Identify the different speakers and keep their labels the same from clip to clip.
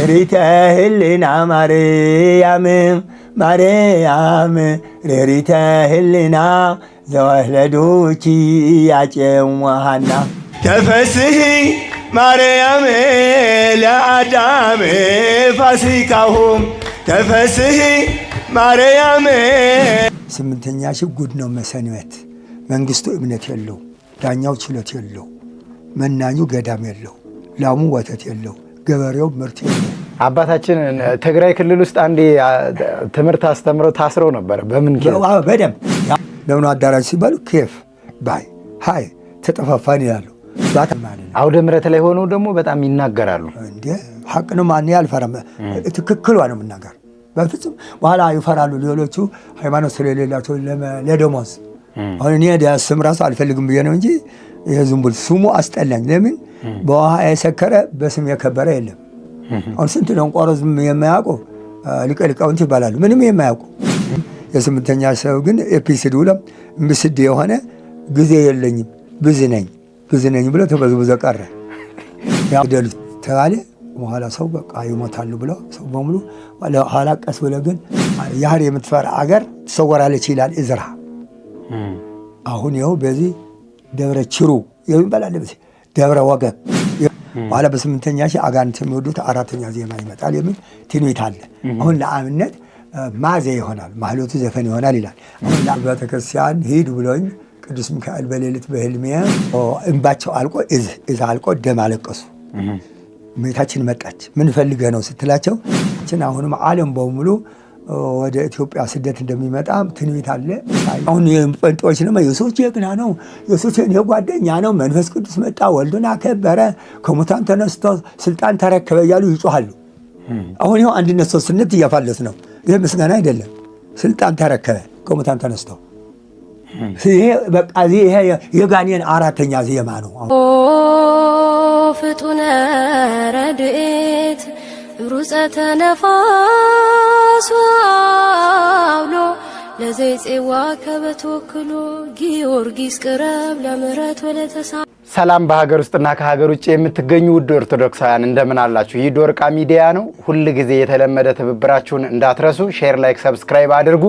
Speaker 1: ሬሪተ ህሊና ማርያም ማርያም ሬሪተ ህሊና ዘወለዱኪ ያጨዋሃና ተፈስሒ ማርያም ለአዳም ፋሲካሁም ተፈስሒ ማርያም። ስምንተኛ ሺህ ጉድ ነው መሰንበት። መንግስቱ እምነት የለው፣ ዳኛው ችሎት የለው፣ መናኙ ገዳም የለው፣ ላሙ ወተት የለው፣ ገበሬው ምርት የለው።
Speaker 2: አባታችን ትግራይ ክልል ውስጥ አንዴ ትምህርት አስተምረው ታስረው ነበር። በምን
Speaker 1: በደም ለምኑ አዳራሽ ሲባሉ ኬፍ ባይ ሃይ ተጠፋፋን ይላሉ።
Speaker 2: አውደ ምሕረት ላይ ሆነው ደግሞ በጣም ይናገራሉ።
Speaker 1: እንዴ ሐቅ ነው። ማን ያልፈራም? ትክክሏ ነው የምናገር በፍጹም። በኋላ ይፈራሉ ሌሎቹ ሃይማኖት ስለሌላቸው ለደሞዝ። አሁን እኔ ስም ራሱ አልፈልግም ብዬ ነው እንጂ ይሄ ዝም ብሎ ስሙ አስጠላኝ። ለምን በውሃ የሰከረ በስም የከበረ የለም። አሁን ስንት ደንቆሮ ዝም የማያውቁ ሊቀሊቃውንት ይባላሉ፣ ምንም የማያውቁ። የስምንተኛ ሰው ግን ኤፒሲድ ውለም ምስድ የሆነ ጊዜ የለኝም ብዙ ነኝ ብሎ ተበዝብዞ ቀረ። ያደሉ ተባለ። በኋላ ሰው በቃ ይሞታሉ ብሎ ሰው በሙሉ ኋላ ቀስ ብሎ ግን ያህር የምትፈራ አገር ትሰወራለች ይላል እዝራ። አሁን ይኸው በዚህ ደብረ ችሩ የሚባል አለ፣ ደብረ ወገግ። በኋላ በስምንተኛ ሺህ አጋንንት የሚወዱት አራተኛ ዜማ ይመጣል የሚል ትንቢት አለ። አሁን ለአብነት ማዜ ይሆናል፣ ማህሎቱ ዘፈን ይሆናል ይላል። አሁን ቤተክርስቲያን ሂድ ብሎኝ ቅዱስ ሚካኤል በሌሊት በህልሜ እንባቸው አልቆ እዛ አልቆ ደም አለቀሱ። እመቤታችን መጣች። ምን ፈልገህ ነው ስትላቸው እችን አሁንም ዓለም በሙሉ ወደ ኢትዮጵያ ስደት እንደሚመጣ ትንቢት አለ። አሁን የጴንጤዎች ነው የሱስ ጀግና ነው፣ የሱስ የጓደኛ ነው፣ መንፈስ ቅዱስ መጣ፣ ወልዱን አከበረ፣ ከሙታን ተነስቶ ስልጣን ተረከበ እያሉ ይጮሃሉ። አሁን ይኸው አንድነት ሶስትነት እያፋለስ ነው። ይህ ምስጋና አይደለም። ስልጣን ተረከበ ከሙታን ተነስቶ ይሄ በቃ ይሄ የጋኔን አራተኛ ዜማ ነው።
Speaker 3: ፍጡነ ረድኤት ሩፀተ ነፋስ አውሎ ለዘይፄዋ ከበተወክሎ ጊዮርጊስ ቅረብ ለምህረት ወለተሳ።
Speaker 2: ሰላም በሀገር ውስጥና ከሀገር ውጭ የምትገኙ ውድ ኦርቶዶክሳውያን እንደምን አላችሁ? ይህ ዶርቃ ሚዲያ ነው። ሁል ጊዜ የተለመደ ትብብራችሁን እንዳትረሱ፣ ሼር፣ ላይክ፣ ሰብስክራይብ አድርጉ።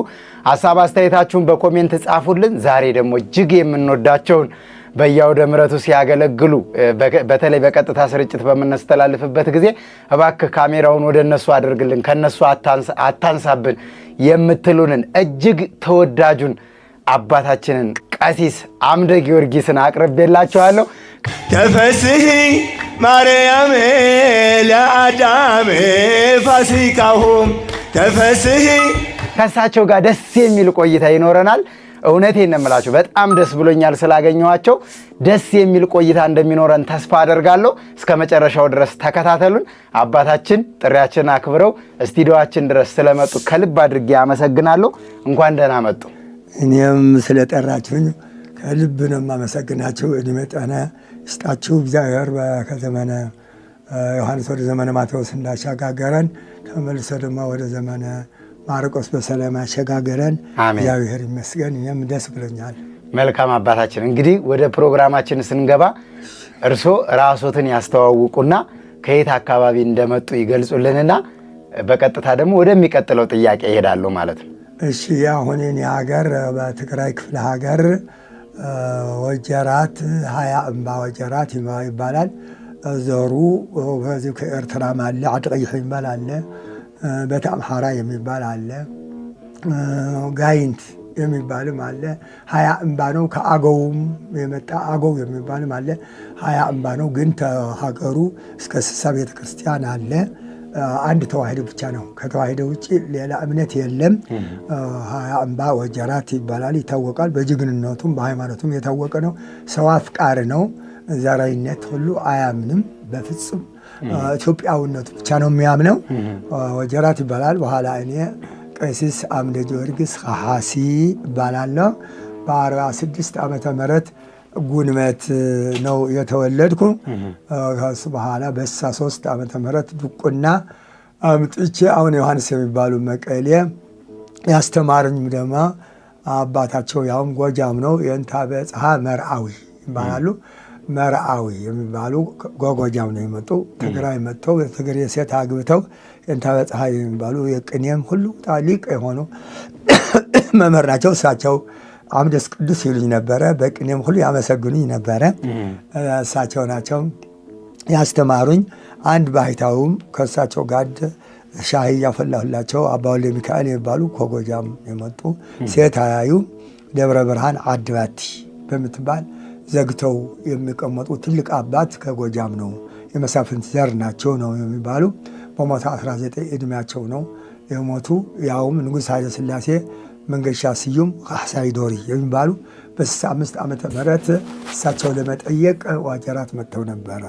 Speaker 2: ሀሳብ አስተያየታችሁን በኮሜንት ጻፉልን። ዛሬ ደግሞ እጅግ የምንወዳቸውን በያውደ ምሕረቱ ሲያገለግሉ በተለይ በቀጥታ ስርጭት በመነስተላልፍበት ጊዜ እባክህ ካሜራውን ወደ እነሱ አድርግልን፣ ከነሱ አታንሳብን የምትሉንን እጅግ ተወዳጁን አባታችንን ቀሲስ አምደ ጊዮርጊስን አቅርቤላችኋለሁ።
Speaker 1: ተፈስሒ ማርያም ለአዳም ፋሲካሁም ተፈስሒ።
Speaker 2: ከእሳቸው ጋር ደስ የሚል ቆይታ ይኖረናል። እውነቴን ነው የምላችሁ፣ በጣም ደስ ብሎኛል ስላገኘኋቸው። ደስ የሚል ቆይታ እንደሚኖረን ተስፋ አደርጋለሁ። እስከ መጨረሻው ድረስ ተከታተሉን። አባታችን ጥሪያችንን አክብረው ስቱዲዮአችን ድረስ ስለመጡ ከልብ አድርጌ አመሰግናለሁ። እንኳን ደህና መጡ።
Speaker 1: እኔም ስለጠራችሁኝ ከልብ ነው የማመሰግናችሁ። እድሜ ጤና ይስጣችሁ እግዚአብሔር። ከዘመነ ዮሐንስ ወደ ዘመነ ማቴዎስ እንዳሻጋገረን ተመልሶ ደግሞ ወደ ዘመነ ማርቆስ በሰላም ያሸጋገረን እግዚአብሔር ይመስገን። እኔም ደስ ብሎኛል።
Speaker 2: መልካም አባታችን፣ እንግዲህ ወደ ፕሮግራማችን ስንገባ እርስዎ ራስዎትን ያስተዋውቁና ከየት አካባቢ እንደመጡ ይገልጹልንና በቀጥታ ደግሞ ወደሚቀጥለው ጥያቄ ይሄዳሉ ማለት ነው።
Speaker 1: እሺ፣ አሁን የኔ ሀገር በትግራይ ክፍለ ሀገር ወጀራት 20 እምባ ወጀራት ይባላል። ዘሩ ከዚህ ከኤርትራም አለ፣ አድቀይሕ ይባል አለ፣ በተአምሐራ የሚባል አለ፣ ጋይንት የሚባልም አለ። 20 እምባ ነው። ከአገውም የመጣ አገው የሚባልም አለ። 20 እምባ ነው። ግን ሀገሩ እስከ 60 ቤተክርስቲያን አለ። አንድ ተዋህዶ ብቻ ነው። ከተዋህዶ ውጭ ሌላ እምነት የለም። 20 እምባ ወጀራት ይባላል። ይታወቃል። በጀግንነቱም በሃይማኖቱም የታወቀ ነው። ሰው አፍቃሪ ነው። ዘራዊነት ሁሉ አያምንም በፍጹም። ኢትዮጵያዊነቱ ብቻ ነው የሚያምነው። ወጀራት ይባላል። በኋላ እኔ ቀሲስ አምደ ጊዮርጊስ ኻሓሲ ይባላለሁ። በ46 ዓመተ ምህረት ጉንመት ነው የተወለድኩ። ከሱ በኋላ በ63 ዓመተ ምህረት ድቁና አምጥቼ አሁን ዮሐንስ የሚባሉ መቀሌ ያስተማሩኝ ደግሞ አባታቸው ያውም ጎጃም ነው። የእንታ በጽሐ መርአዊ ይባላሉ። መርአዊ የሚባሉ ጎጎጃም ነው የመጡ። ትግራይ መጥተው ትግሬ ሴት አግብተው የንታበ ፀሐይ የሚባሉ የቅኔም ሁሉ ሊቅ የሆኑ መምህር ናቸው። እሳቸው አምደስ ቅዱስ ይሉኝ ነበረ። በቅኔም ሁሉ ያመሰግኑኝ ነበረ። እሳቸው ናቸው ያስተማሩኝ። አንድ ባህታውም ከእሳቸው ጋር ሻይ ያፈላሁላቸው አባ ወልደ ሚካኤል የሚባሉ ከጎጃም የመጡ ሴት አያዩ ደብረ ብርሃን አድባቲ በምትባል ዘግተው የሚቀመጡ ትልቅ አባት ከጎጃም ነው። የመሳፍንት ዘር ናቸው ነው የሚባሉ። በሞታ 19 ዕድሜያቸው ነው የሞቱ። ያውም ንጉሥ ኃይለ ሥላሴ መንገሻ ስዩም ካሕሳይ ዶሪ የሚባሉ በ65 ዓመተ ምህረት እሳቸው ለመጠየቅ ዋጀራት መጥተው ነበረ።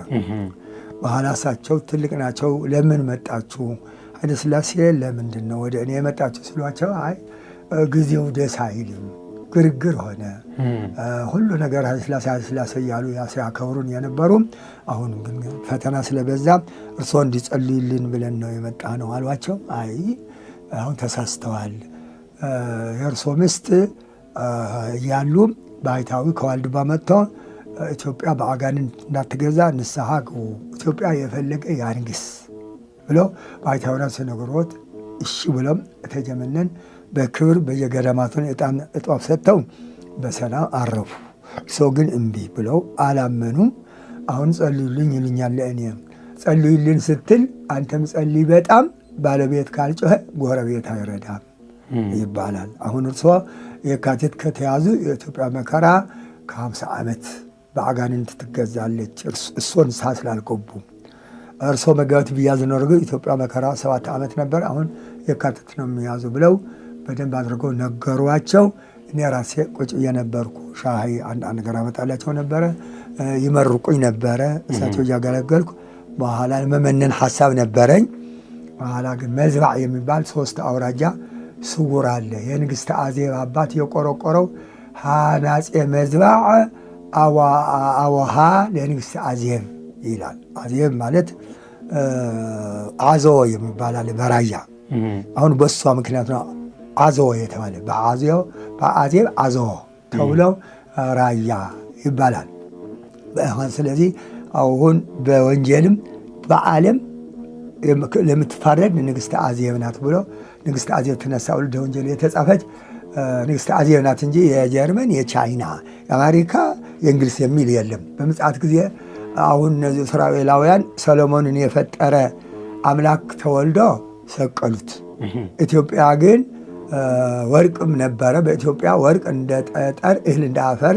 Speaker 1: በኋላ እሳቸው ትልቅ ናቸው። ለምን መጣችሁ ኃይለ ሥላሴ ለምንድን ነው ወደ እኔ የመጣችሁ ሲሏቸው፣ አይ ጊዜው ደስ አይልም፣ ግርግር ሆነ፣ ሁሉ ነገር ኃይለ ሥላሴ እያሉ ሲያከብሩን የነበሩ፣ አሁን ግን ፈተና ስለበዛ እርስዎ እንዲጸልዩልን ብለን ነው የመጣ ነው አሏቸው። አይ አሁን ተሳስተዋል፣ የእርስዎ ምስት እያሉ ባይታዊ ከዋልድባ መጥቶ ኢትዮጵያ በአጋንንት እንዳትገዛ ንስሐ ግቡ፣ ኢትዮጵያ የፈለገ ያንግስ ብሎ ባይታዊና ሲነግሮት እሺ ብሎም ተጀመነን በክብር በየገዳማቱን እጧፍ ሰጥተው በሰላም አረፉ። ሰው ግን እምቢ ብለው አላመኑም። አሁን ጸልዩልኝ ይሉኛል። ለእኔ ጸልዩልን ስትል አንተም ጸልይ፣ በጣም ባለቤት ካልጮኸ ጎረቤት አይረዳም ይባላል። አሁን እርሷ የካቲት ከተያዙ የኢትዮጵያ መከራ ከ50 ዓመት በአጋንንት ትገዛለች። እሶን ሳ ስላልገቡ እርሶ መጋቢት ቢያዝ ኖር ግን ኢትዮጵያ መከራ 7 ዓመት ነበር። አሁን የካቲት ነው የሚያዙ ብለው በደንብ አድርገው ነገሯቸው። እኔ ራሴ ቁጭ የነበርኩ ሻይ አንድ ነገር አመጣላቸው ነበረ፣ ይመርቁኝ ነበረ። እሳቸው እያገለገልኩ በኋላ መመነን ሐሳብ ነበረኝ። በኋላ ግን መዝባዕ የሚባል 3 አውራጃ ስውር አለ። የንግሥተ አዜብ አባት የቆረቆረው ሃናፄ መዝባዕ አወሃ ለንግሥተ አዜብ ይላል። አዜብ ማለት አዘዎ የሚባል አለ በራያ። አሁን በሷ ምክንያት ነው አዘዎ የተባለ። በአዜብ አዘዎ ተብለው ራያ ይባላል። ስለዚህ አሁን በወንጀልም በዓለም ለምትፋረድ ንግሥተ አዜብ ናት ብሎ ንግሥተ አዜብ ትነሳ ወልደ ወንጀል የተጻፈች ንግሥተ አዜብ ናት እንጂ የጀርመን፣ የቻይና፣ የአሜሪካ፣ የእንግሊዝ የሚል የለም። በምጽአት ጊዜ አሁን እነዚህ እስራኤላውያን ሰሎሞንን የፈጠረ አምላክ ተወልዶ ሰቀሉት። ኢትዮጵያ ግን ወርቅም ነበረ። በኢትዮጵያ ወርቅ እንደ ጠጠር፣ እህል እንደ አፈር፣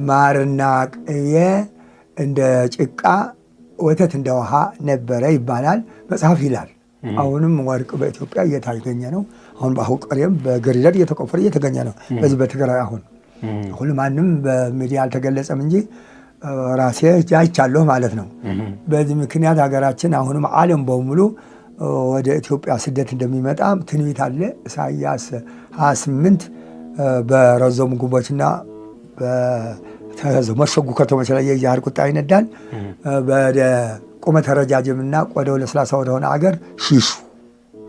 Speaker 1: ማርና ቅቤ እንደ ጭቃ፣ ወተት እንደ ውሃ ነበረ ይባላል መጽሐፍ ይላል። አሁንም ወርቅ በኢትዮጵያ እየታገኘ ነው። አሁን በአሁቀሬም በግሪደር እየተቆፈረ እየተገኘ ነው። በዚህ በትግራይ አሁን ሁሉ ማንም በሚዲያ አልተገለጸም እንጂ ራሴ አይቻለሁ ማለት ነው። በዚህ ምክንያት ሀገራችን አሁንም ዓለም በሙሉ ወደ ኢትዮጵያ ስደት እንደሚመጣ ትንቢት አለ። ኢሳይያስ 28 በረዘሙ ግንቦችና በተመሸጉ ከተሞች ላይ የእግዚአብሔር ቁጣ ይነዳል፣ ወደ ቁመተ ረጃጅምና ቆዳው ለስላሳ ወደሆነ አገር ሽሹ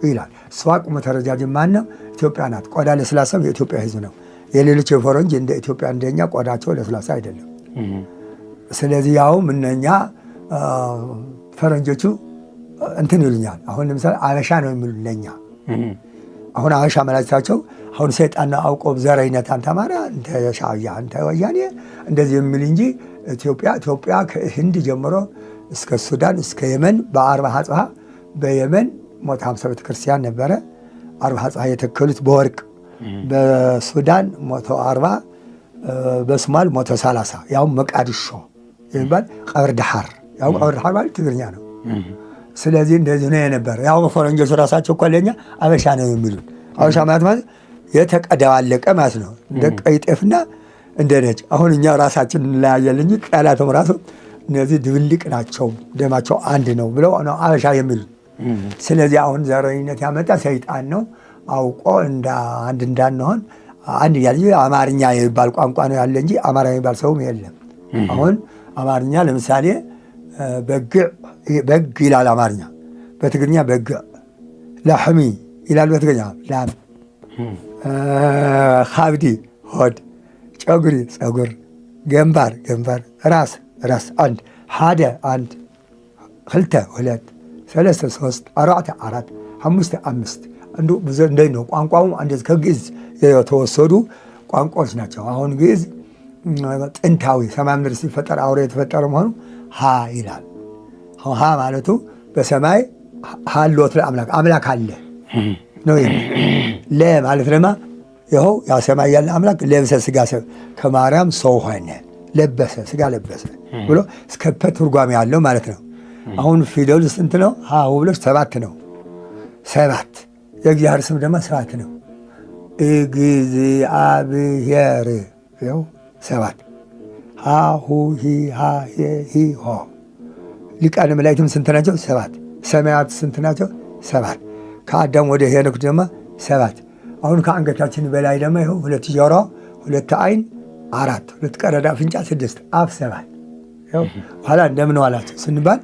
Speaker 1: ይላል። እሷ ቁመተ ረጃጅም ማነው? ኢትዮጵያ ናት። ቆዳ ለስላሳም የኢትዮጵያ ሕዝብ ነው። የሌሎች የፈረንጅ እንደ ኢትዮጵያ እንደኛ ቆዳቸው ለስላሳ አይደለም። ስለዚህ ያውም እነኛ ፈረንጆቹ እንትን ይሉኛል። አሁን ለምሳሌ አበሻ ነው የሚሉ ለኛ አሁን አበሻ መላእክታቸው አሁን ሰይጣን አውቆ ዘረኝነት አንተ አማራ፣ አንተ ሻዕቢያ፣ አንተ ወያኔ እንደዚህ የሚል እንጂ ኢትዮጵያ ከህንድ ጀምሮ እስከ ሱዳን እስከ የመን በአርባ አጽብሃ በየመን 150 ቤተክርስቲያን ነበረ። አርባ አጽብሃ የተከሉት በወርቅ በሱዳን 140 በሶማል 130 ያው መቃዲሾ የሚባል ቀብር ዳሐር ያው ቀብር ዳሐር ማለት ትግርኛ ነው። ስለዚህ እንደዚህ ነው የነበረ። ያው ፈረንጆች ራሳቸው እኮ ለኛ አበሻ ነው የሚሉን። አበሻ ማለት የተቀደባለቀ ማለት ነው፣ እንደ ቀይ ጤፍና እንደ ነጭ። አሁን እኛ ራሳችን እንለያያለን እንጂ ቃላቱም ራሱ እነዚህ ድብልቅ ናቸው፣ ደማቸው አንድ ነው ብለው ነው አበሻ የሚሉን። ስለዚህ አሁን ዘረኝነት ያመጣ ሰይጣን ነው አውቆ አንድ እንዳንሆን አንድ ያለ አማርኛ የሚባል ቋንቋ ነው ያለ እንጂ አማራ የሚባል ሰውም የለም። አሁን አማርኛ ለምሳሌ በግ ይላል አማርኛ፣ በትግርኛ በግ፣ ላሕሚ ይላል በትግርኛ ላም፣ ካብዲ ሆድ፣ ጨጉሪ ፀጉር፣ ገንባር ገንባር፣ ራስ ራስ አንድ ሓደ አንድ ክልተ ሁለት ሰለስተ ሶስት አርባዕተ አራት ሓሙሽተ አምስት እንዱ ብዙ እንደይ ነው። ቋንቋውም እንደዚህ ከግዕዝ የተወሰዱ ቋንቋዎች ናቸው። አሁን ግዕዝ ጥንታዊ ሰማይ ምድር ሲፈጠር አውሬ የተፈጠረ መሆኑ ሀ ይላል። ሀ ማለቱ በሰማይ ሀሎት አምላክ አለ ነው። ለ ማለት ደግሞ ይኸው ያ ሰማይ ያለ አምላክ ለብሰ ስጋ ከማርያም ሰው ሆነ ለበሰ ስጋ ለበሰ ብሎ እስከ ፐ ትርጓሜ ያለው ማለት ነው። አሁን ፊደሉ ስንት ነው? ሀሁ ብሎች 7 ነው። 7 የእግዚአብሔር ስም ደግሞ 7 ነው። እግዚአብሔር ይኸው 7 ሀሁ ሂ ሀ ሂ ሆ ሊቃነ መላእክትም ስንት ናቸው? 7 ሰማያት ስንት ናቸው? 7 ከአዳም ወደ ሄኖክ ደግሞ 7 አሁን ከአንገታችን በላይ ደግሞ ይኸው 2 ጆሮ 2 አይን 4 2 ቀዳዳ አፍንጫ 6 አፍ 7 ይኸው ኋላ እንደምን ዋላችሁ ስንባል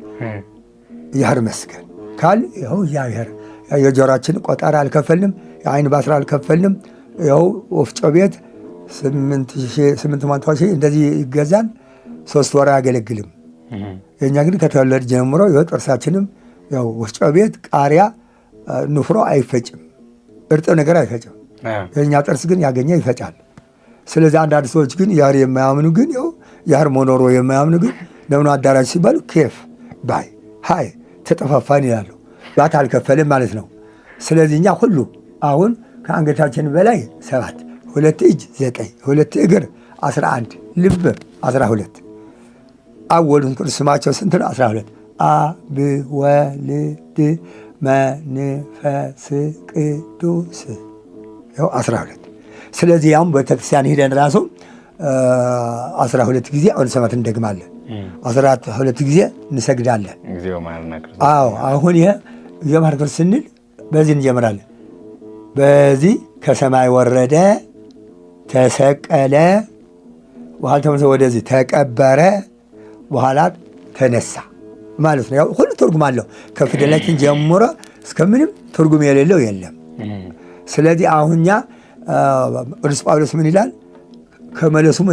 Speaker 1: እግዚአብሔር ይመስገን ካል ይኸው እግዚአብሔር የጆሮአችን ቆጠራ አልከፈልንም፣ የአይን ባስራ አልከፈልንም። ይኸው ወፍጮ ቤት 800 ሺህ እንደዚህ ይገዛል፣ 3 ወር አያገለግልም። የእኛ ግን ከተወለድ ጀምሮ ይኸው ጥርሳችንም ያው ወፍጮ ቤት ቃሪያ ንፍሮ አይፈጭም፣ እርጥብ ነገር አይፈጭም። የእኛ ጥርስ ግን ያገኘ ይፈጫል። ስለዚህ አንዳንድ ሰዎች ግን ያር የማያምኑ ግን ያው ያር መኖሮ የማያምኑ ግን ለምን አዳራሽ ሲባሉ ኬፍ ባይ ሃይ ተጠፋፋን ይላሉ። ባት አልከፈልም ማለት ነው። ስለዚህ እኛ ሁሉ አሁን ከአንገታችን በላይ 7 2 እጅ 9 2 እግር 11 ልብ 12 አብ ወልድ ቅዱስ ስማቸው ስንት ነው? 12 አብ ወልድ መንፈስ ቅዱስ ይኸው 12። ስለዚህ ያም ቤተክርስቲያን ሄደን ራሱ 12 ጊዜ አሁን ሰማት እንደግማለን፣ 12 ጊዜ እንሰግዳለን። አዎ አሁን ይሄ እግዚኦ መሐረነ ክርስቶስ ስንል በዚህ እንጀምራለን። በዚህ ከሰማይ ወረደ፣ ተሰቀለ፣ በኋላ ተመልሶ ወደዚህ ተቀበረ፣ በኋላ ተነሳ ማለት ነው። ያው ሁሉ ትርጉም አለው። ከፊደላችን ጀምሮ እስከምንም ትርጉም የሌለው የለም። ስለዚህ አሁኛ ቅዱስ ጳውሎስ ምን ይላል? ከመለሱም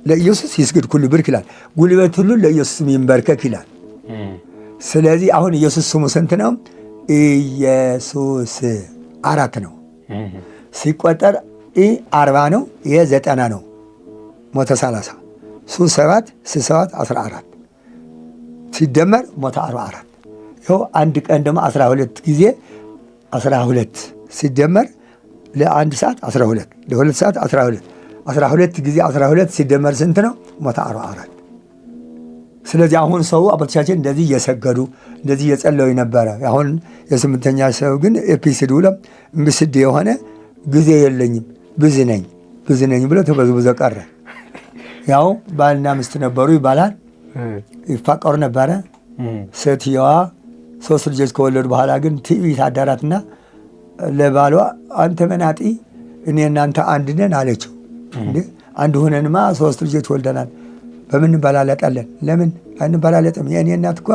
Speaker 1: ለኢየሱስ ይስግድ ኩሉ ብርክ ይላል፣ ጉልበት ሁሉ ለኢየሱስ ይንበርከክ ይላል። ስለዚህ አሁን ኢየሱስ ስሙ ስንት ነው? ኢየሱስ 4 ነው። ሲቆጠር 40 ነው፣ ይሄ 90 ነው፣ 130 7 7 14 ሲደመር 144 ይኸው አንድ ቀን ደግሞ 12 ጊዜ 12 ሲደመር ለአንድ ሰዓት 12 ለ2 ሰዓት 12 ጊዜ 12 ሲደመር ስንት ነው? 144። ስለዚህ አሁን ሰው አባቶቻችን እንደዚህ እየሰገዱ እንደዚህ እየጸለዩ ነበረ። አሁን የስምንተኛ ሰው ግን ኤፒሲድ ብሎ ምስድ የሆነ ጊዜ የለኝም ብዙ ነኝ ብሎ ተበዝብዞ ቀረ። ያው ባልና ሚስት ነበሩ ይባላል፣ ይፋቀሩ ነበረ። ሴትየዋ 3 ልጆች ከወለዱ በኋላ ግን ትዕቢት አዳራትና ለባሏ አንተ መናጢ እኔ እናንተ አንድ ነን አለችው። እንዴ አንድ ሆነንማ 3 ልጆች ወልደናል፣ በምን እንበላለጣለን? ለምን አንበላለጥም? የእኔ እናት እኮ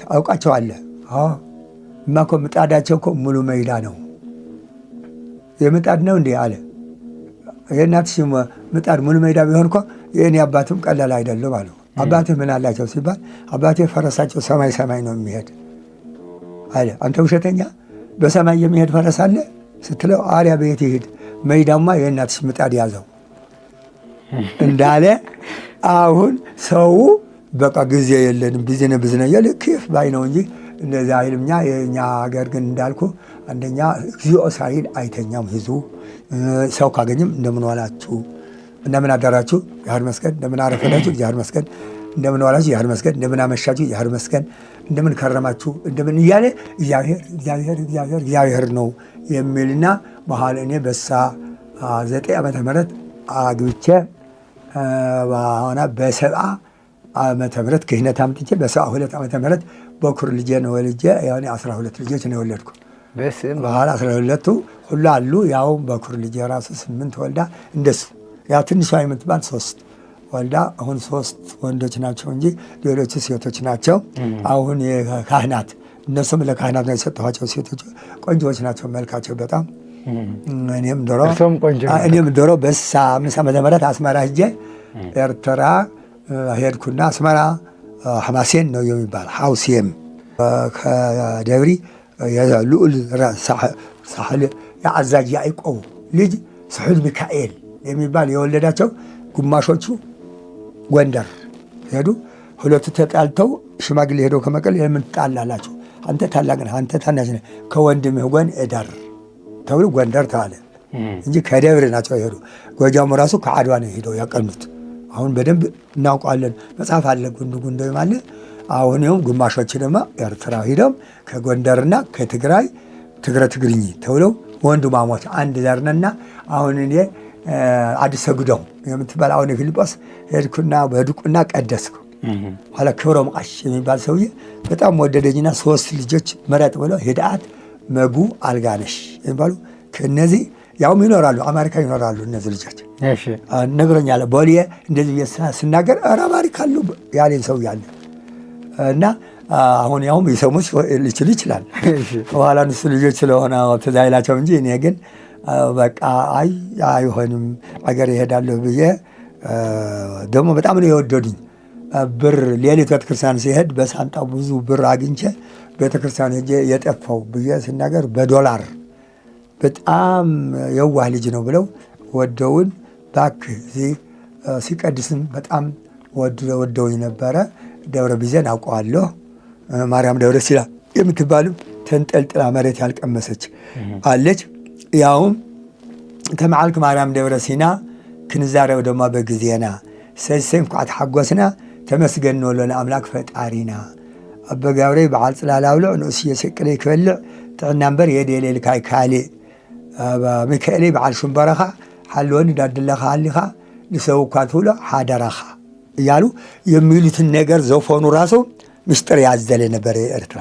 Speaker 1: ታውቃቸዋለህ። እማ እኮ ምጣዳቸው እኮ ሙሉ ሜዳ ነው። የምጣድ ነው እንዴ አለ። የእናትሽ ምጣድ ሙሉ ሜዳ ቢሆን እኮ የእኔ አባትም ቀላል አይደለም አለው። አባትህ ምን አላቸው ሲባል አባቴ ፈረሳቸው ሰማይ ነው የሚሄድ አለ። አንተ ውሸተኛ፣ በሰማይ የሚሄድ ፈረስ አለ ስትለው አሪያ ቤት ይሄድ ሜዳማ የእናትሽ ምጣድ ያዘው እንዳለ። አሁን ሰው በቃ ጊዜ የለንም ብዝነ እያለ ክፍ ባይ ነው እንጂ እንደዚህ አይልምኛ። የእኛ ሀገር ግን እንዳልኩ አንደኛ እግዚኦ ሳይል አይተኛም ህዝቡ። ሰው ካገኝም እንደምን ዋላችሁ፣ እንደምን አዳራችሁ፣ እግዚአብሔር ይመስገን፣ እንደምን አረፈዳችሁ፣ እግዚአብሔር ይመስገን፣ እንደምን ዋላችሁ፣ እግዚአብሔር ይመስገን፣ እንደምን አመሻችሁ፣ እግዚአብሔር ይመስገን፣ እንደምን ከረማችሁ፣ እንደምን እያለ እግዚአብሔር ነው የሚልና በኋላ እኔ በ9 ዓመተ ምህረት አግብቼ በ70 ዓመተ ምህረት ክህነት አምጥቼ በ72 ዓመተ ምህረት በኩር ልጄ ነው ወልጄ ያኔ 12 ልጆች ነው የወለድኩ። በኋላ 12ቱ ሁሉ አሉ። ያው በኩር ልጄ ራሱ 8 ወልዳ እንደሱ ያ ትንሿ የምትባል 3 ወልዳ አሁን 3 ወንዶች ናቸው እንጂ ሌሎቹ ሴቶች ናቸው። አሁን የካህናት እነሱም ለካህናት ነው የሰጠኋቸው። ሴቶች ቆንጆዎች ናቸው፣ መልካቸው በጣም እኔም ዶሮ በ5 ዓመተ ምህረት አስመራ ሄጄ ኤርትራ ሄድኩና አስመራ ሐማሴን ነው የሚባል ሐውሴም ከደብሪ የልዑል ሳህል የአዛዥ ያዕቆብ ልጅ ስሑል ሚካኤል የሚባል የወለዳቸው ግማሾቹ ጎንደር ሄዱ። ሁለቱ ተጣልተው ሽማግሌ ሄደው ከመቀሌ የምን ትጣላላችሁ? አንተ ታላቅ ነህ፣ አንተ ታናሽ ነህ፣ ከወንድምህ ጎን እደር ተብሎ ጎንደር ተባለ እንጂ ከደብር ናቸው የሄዱ። ጎጃሙ ራሱ ከአድዋ ነው ሄደው ያቀኑት። አሁን በደንብ እናውቀዋለን። መጽሐፍ አለ ጉንዶ ማለ። አሁንም ግማሾች ደግሞ ኤርትራ ሄደው ከጎንደርና ከትግራይ ትግርኝ ተብለው ወንድማሞች አንድ ዘርነና አሁን እኔ አዲስ ሰጉደው የምትባል አሁን ፊልጶስ ሄድኩና በድቁና ቀደስኩ። ኋላ ክብሮም ቃሽ የሚባል ሰውዬ በጣም ወደደኝና 3 ልጆች መረጥ ብሎ ሄዳት መጉ አልጋነሽ የሚባሉ ከነዚህ ያውም ይኖራሉ፣ አሜሪካ ይኖራሉ እነዚህ ልጆች። ነግሮኛል። ቦሌ እንደዚህ ስናገር ኧረ አሜሪካ አሉ ያለኝ ሰው ያለ እና አሁን ያውም ይሰሙት ሊችል ይችላል። በኋላ እነሱ ልጆች ስለሆነ ትዝ አይላቸው እንጂ እኔ ግን በቃ አይሆንም አገር ይሄዳለሁ ብዬ ደግሞ በጣም ነው የወደዱኝ። ብር ሌሊት ቤተክርስቲያን ሲሄድ በሳንጣው ብዙ ብር አግኝቼ ቤተክርስቲያን ሄጄ የጠፋው ብዬ ስናገር በዶላር በጣም የዋህ ልጅ ነው ብለው ወደውን ባክ ሲቀድስም በጣም ወደውኝ ነበረ። ደብረ ቢዘን አውቀዋለሁ። ማርያም ደብረ ሲና የምትባልም ተንጠልጥላ መሬት ያልቀመሰች አለች። ያውም ከመዓልክ ማርያም ደብረ ሲና ክንዛረው ደማ በጊዜና ሰሰም ኳት ሓጎስና ተመስገን ንበሎና አምላክ ፈጣሪና አበ ገብረ በዓል ጽላላውሎ ንእስ የሰቅለ ይክበልዕ ጥዕና እምበር የደሌልካይ ካልእ ሚካኤል በዓል ሽምበረኻ ሓልወን ዳድለኻ አሊኻ ንሰው እኳ ትብሎ ሓደራኻ እያሉ የሚሉትን ነገር ዘፈኑ ራሱ ምስጢር ያዘለ ነበር ኤርትራ።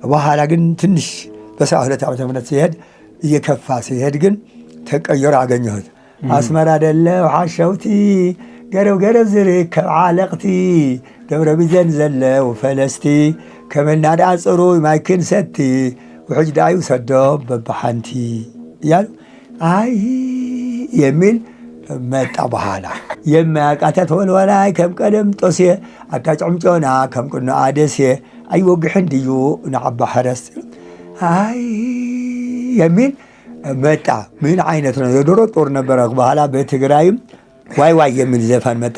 Speaker 1: በኋላ ግን ትንሽ በ72 ዓመተ ምህረት ሲሄድ እየከፋ ሲሄድ ግን ተቀየረ አገኘሁት። አስመራ ደለው ሓሸውቲ ገረብ ዝርከብ ዓለቕቲ ደብረ ቢዘን ዘለው ፈለስቲ ከመልናዳ ጽሩይ ማይክን ሰቲ ውሕጅ ዳዩ ሰዶም በባሓንቲ እያሉ አይ የሚል መጣ። በኋላ የማያቃታት ወልወላይ ከም ቀደም ጦሴ አታጭዕምጮና ከም ቅኖ አደሴ አይወግሕን ድዩ ንዓባ ሕረስ አይ የሚል መጣ። ምን አይነት ነው? የዶሮ ጦር ነበረ። በኋላ በትግራይም ዋይ የሚል ዘፈን መጣ።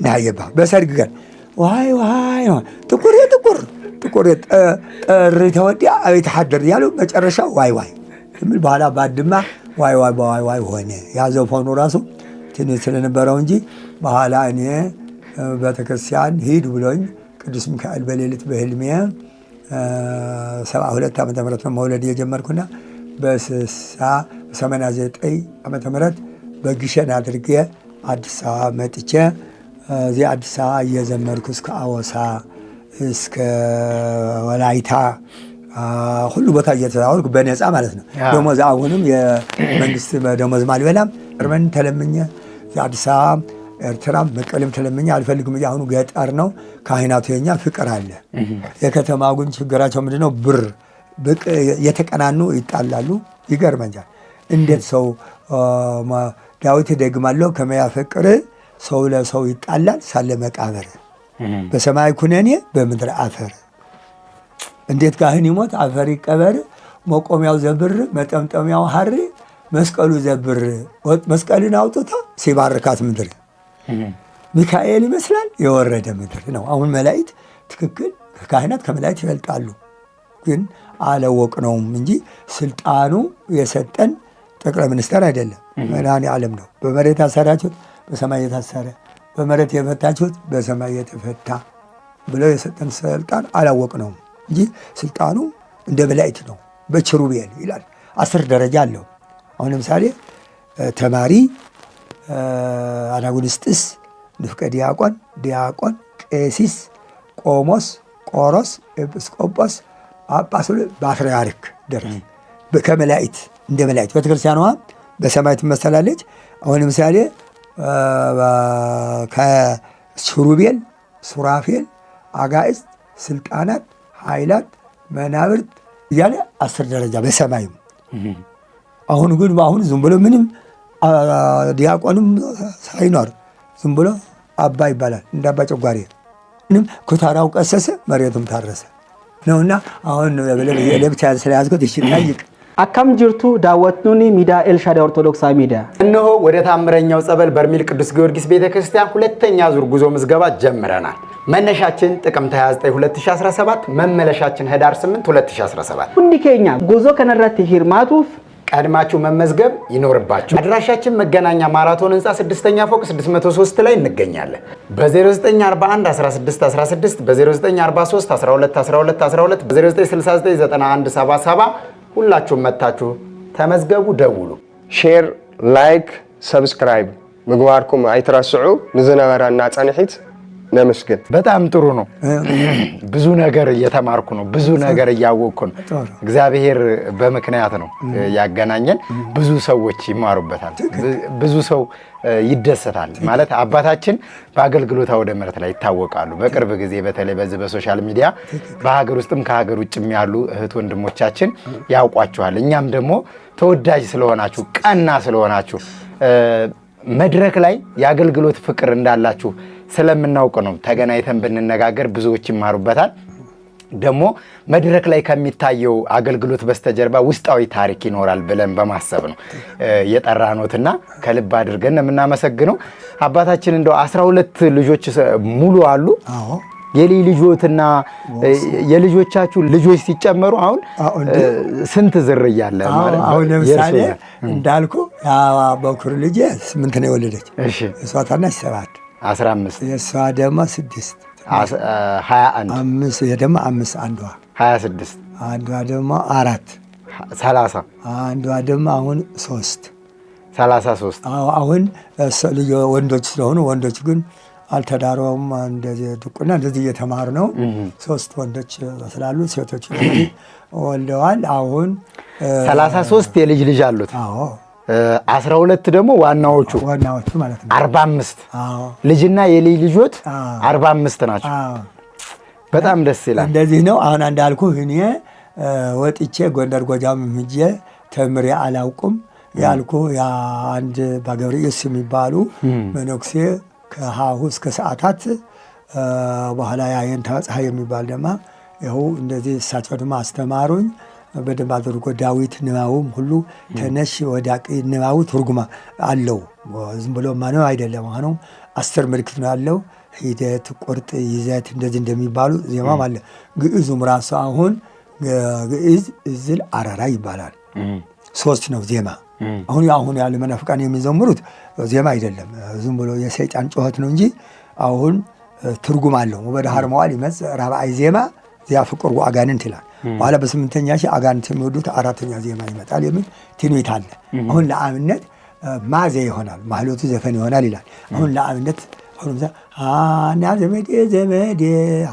Speaker 1: ናየ በሰርግ ቀን ዋይ ጥቁር ጥሪ ተወዲያ አቤት ሓደር ያሉ መጨረሻ ዋይ የሚል በኋላ ባድማ ዋይ ሆነ። ያ ዘፈኑ ራሱ ትንሽ ስለነበረው እንጂ በኋላ እኔ ቤተክርስቲያን ሂድ ብሎኝ ቅዱስ ሚካኤል በሌሊት በህልሜ 72 ዓመተ ምህረት ነው መውለድ የጀመርኩና በ89 ዓመተ ምህረት በግሸን አድርጌ አዲስ አበባ መጥቼ እዚህ አዲስ አበባ እየዘመርኩ እስከ አወሳ እስከ ወላይታ ሁሉ ቦታ እየተዛወርኩ በነፃ ማለት ነው። ደሞዝ አሁንም የመንግስት ደሞዝ አልበላም። እርመን ተለምኜ አዲስ አበባ ኤርትራም መቀሌም ተለምኜ አልፈልግም። አሁኑ ገጠር ነው። ካህናቱ የኛ ፍቅር አለ። የከተማው ግን ችግራቸው ምንድነው? ብር የተቀናኑ ይጣላሉ። ይገርመኛል። እንዴት ሰው ዳዊት ደግማለሁ ከመያፈቅር ሰው ለሰው ይጣላል ሳለ መቃብር በሰማይ ኩነኔ በምድር አፈር እንዴት ካህን ይሞት አፈር ይቀበር መቆሚያው ዘብር መጠምጠሚያው ሐር መስቀሉ ዘብር መስቀልን አውጥቶ ሲባርካት ምድር ሚካኤል ይመስላል የወረደ ምድር ነው። አሁን መላእክት ትክክል ካህናት ከመላእክት ይበልጣሉ፣ ግን አላወቅነውም እንጂ ስልጣኑ የሰጠን ጠቅላይ ሚኒስትር አይደለም፣ መድኃኔ ዓለም ነው። በመሬት ያሰራችሁት በሰማይ የታሰረ፣ በመሬት የፈታችሁት በሰማይ የተፈታ ብለው የሰጠን ስልጣን አላወቅነውም እንጂ ስልጣኑ እንደ መላእክት ነው። በኪሩቤል ይላል 10 ደረጃ አለው። አሁን ለምሳሌ ተማሪ፣ አናጉንስጥስ፣ ንፍቀ ዲያቆን፣ ቄሲስ፣ ቆሞስ፣ ቆሮስ፣ ኤጲስቆጶስ፣ ጳጳስ፣ ፓትርያርክ ድረስ ከመላእክት እንደ መላእክት ቤተክርስቲያኗ በሰማይ ትመሰላለች። አሁን ለምሳሌ ከኪሩቤል፣ ሱራፌል፣ አጋዕዝት፣ ስልጣናት፣ ኃይላት፣ መናብርት እያለ 10 ደረጃ በሰማይም። አሁን ግን በአሁን ዝም ብሎ ምንም ዲያቆንም ሳይኖር ዝም ብሎ አባ ይባላል። እንደ አባ ጨጓሬ ኩታራው ቀሰሰ፣ መሬቱም ታረሰ ነውና አሁን ለብቻ ስለያዝኩት ይሽታይቅ
Speaker 4: አካም ጅርቱ ዳወትኑኒ ሚዳ ኤልሻዳይ ኦርቶዶክሳዊ ሚዲያ
Speaker 2: እነሆ ወደ ታምረኛው ጸበል በርሜል ቅዱስ ጊዮርጊስ ቤተክርስቲያን ሁለተኛ ዙር ጉዞ ምዝገባ ጀምረናል። መነሻችን ጥቅምት 29 2017 መመለሻችን ህዳር 8 2017
Speaker 4: ሁንዲ ኬኛ ጉዞ ከነራት ሂርማቱፍ
Speaker 2: ቀድማችሁ መመዝገብ ይኖርባችሁ። አድራሻችን መገናኛ ማራቶን ህንፃ 6ኛ ፎቅ 603 ላይ እንገኛለን። በ0941 16 16 በ0943 12 12 12 በ0969 91 77 ሁላችሁም መታችሁ ተመዝገቡ፣ ደውሉ።
Speaker 5: ሼር፣ ላይክ፣ ሰብስክራይብ ምግባርኩም አይትረስዑ። ንዝነበረና ጸንሒት ነመስገን።
Speaker 2: በጣም ጥሩ ነው። ብዙ ነገር እየተማርኩ ነው። ብዙ ነገር እያወቅኩ ነው። እግዚአብሔር በምክንያት ነው ያገናኘን። ብዙ ሰዎች ይማሩበታል። ብዙ ሰው ይደሰታል። ማለት አባታችን በአገልግሎት አውደ ምሕረት ላይ ይታወቃሉ። በቅርብ ጊዜ በተለይ በዚህ በሶሻል ሚዲያ በሀገር ውስጥም ከሀገር ውጭም ያሉ እህት ወንድሞቻችን ያውቋቸዋል። እኛም ደግሞ ተወዳጅ ስለሆናችሁ፣ ቀና ስለሆናችሁ፣ መድረክ ላይ የአገልግሎት ፍቅር እንዳላችሁ ስለምናውቅ ነው ተገናኝተን ብንነጋገር ብዙዎች ይማሩበታል። ደግሞ መድረክ ላይ ከሚታየው አገልግሎት በስተጀርባ ውስጣዊ ታሪክ ይኖራል ብለን በማሰብ ነው የጠራኖትና ከልብ አድርገን የምናመሰግነው። አባታችን እንደው 12 ልጆች ሙሉ አሉ። የልጆትና የልጆቻችሁ ልጆች ሲጨመሩ አሁን ስንት ዝርያ አለ ማለት ነው?
Speaker 1: አሁን ለምሳሌ እንዳልኩ በኩር ልጅ 8 ነው የወለደች። እሺ እሷ ታናሽ 7 15 የሷ ደግሞ 6 21 5 የደማ 5 አንዷ 26 አንዷ ደግሞ 4 30 አንዷ ደግሞ አሁን 3 33 አሁን ልጅ ወንዶች ስለሆኑ ወንዶች ግን አልተዳረውም። እንደዚህ ድቁና እንደዚህ እየተማሩ ነው። 3 ወንዶች ስላሉ ሴቶች ወልደዋል። አሁን
Speaker 2: 33 የልጅ ልጅ አሉት። አዎ 12 ደግሞ ዋናዎቹ ማለት ነው 45 ልጅና የልጅ ልጆች 45 ናቸው። በጣም ደስ ይላል። እንደዚህ ነው። አሁን እንዳልኩ እኔ ወጥቼ ጎንደር ጎጃም ሄጄ ተምሬ አላውቅም ያልኩ ያ አንድ ባገብርኤስ የሚባሉ መነኩሴ ከሃሁ እስከ ሰዓታት በኋላ ያየን ፀሐይ የሚባል ደግሞ ይኸው እንደዚህ እሳቸው ደግሞ አስተማሩኝ። በደንብ አድርጎ ዳዊት ንባቡም ሁሉ ተነሽ ወዳቂ ንባቡ ትርጉማ አለው። ዝም ብሎ ማነው አይደለም። አሁን 10 ምልክት ነው ያለው። ሂደት፣ ቁርጥ፣ ይዘት እንደዚህ እንደሚባሉ ዜማም አለ። ግዕዙም ራሱ አሁን ግዕዝ እዝል አራራ ይባላል። 3 ነው ዜማ። አሁን ያለ መናፍቃን የሚዘምሩት ዜማ አይደለም። ዝም ብሎ የሰይጣን ጩኸት ነው እንጂ አሁን ትርጉም አለው። ወደ ሀርመዋል ይመጽ ራብዓይ ዜማ ዚያ ፍቁር ወአጋንንት ይላል። በኋላ በ8ኛ ሺህ አጋንንት የሚወዱት 4ኛ ዜማ ይመጣል የሚል ትንቢት አለ። አሁን ለአብነት ማዜ ይሆናል፣ ማህሎቱ ዘፈን ይሆናል ይላል። አሁን ለአብነት አሁን ሃና ዘመዴ ዘመዴ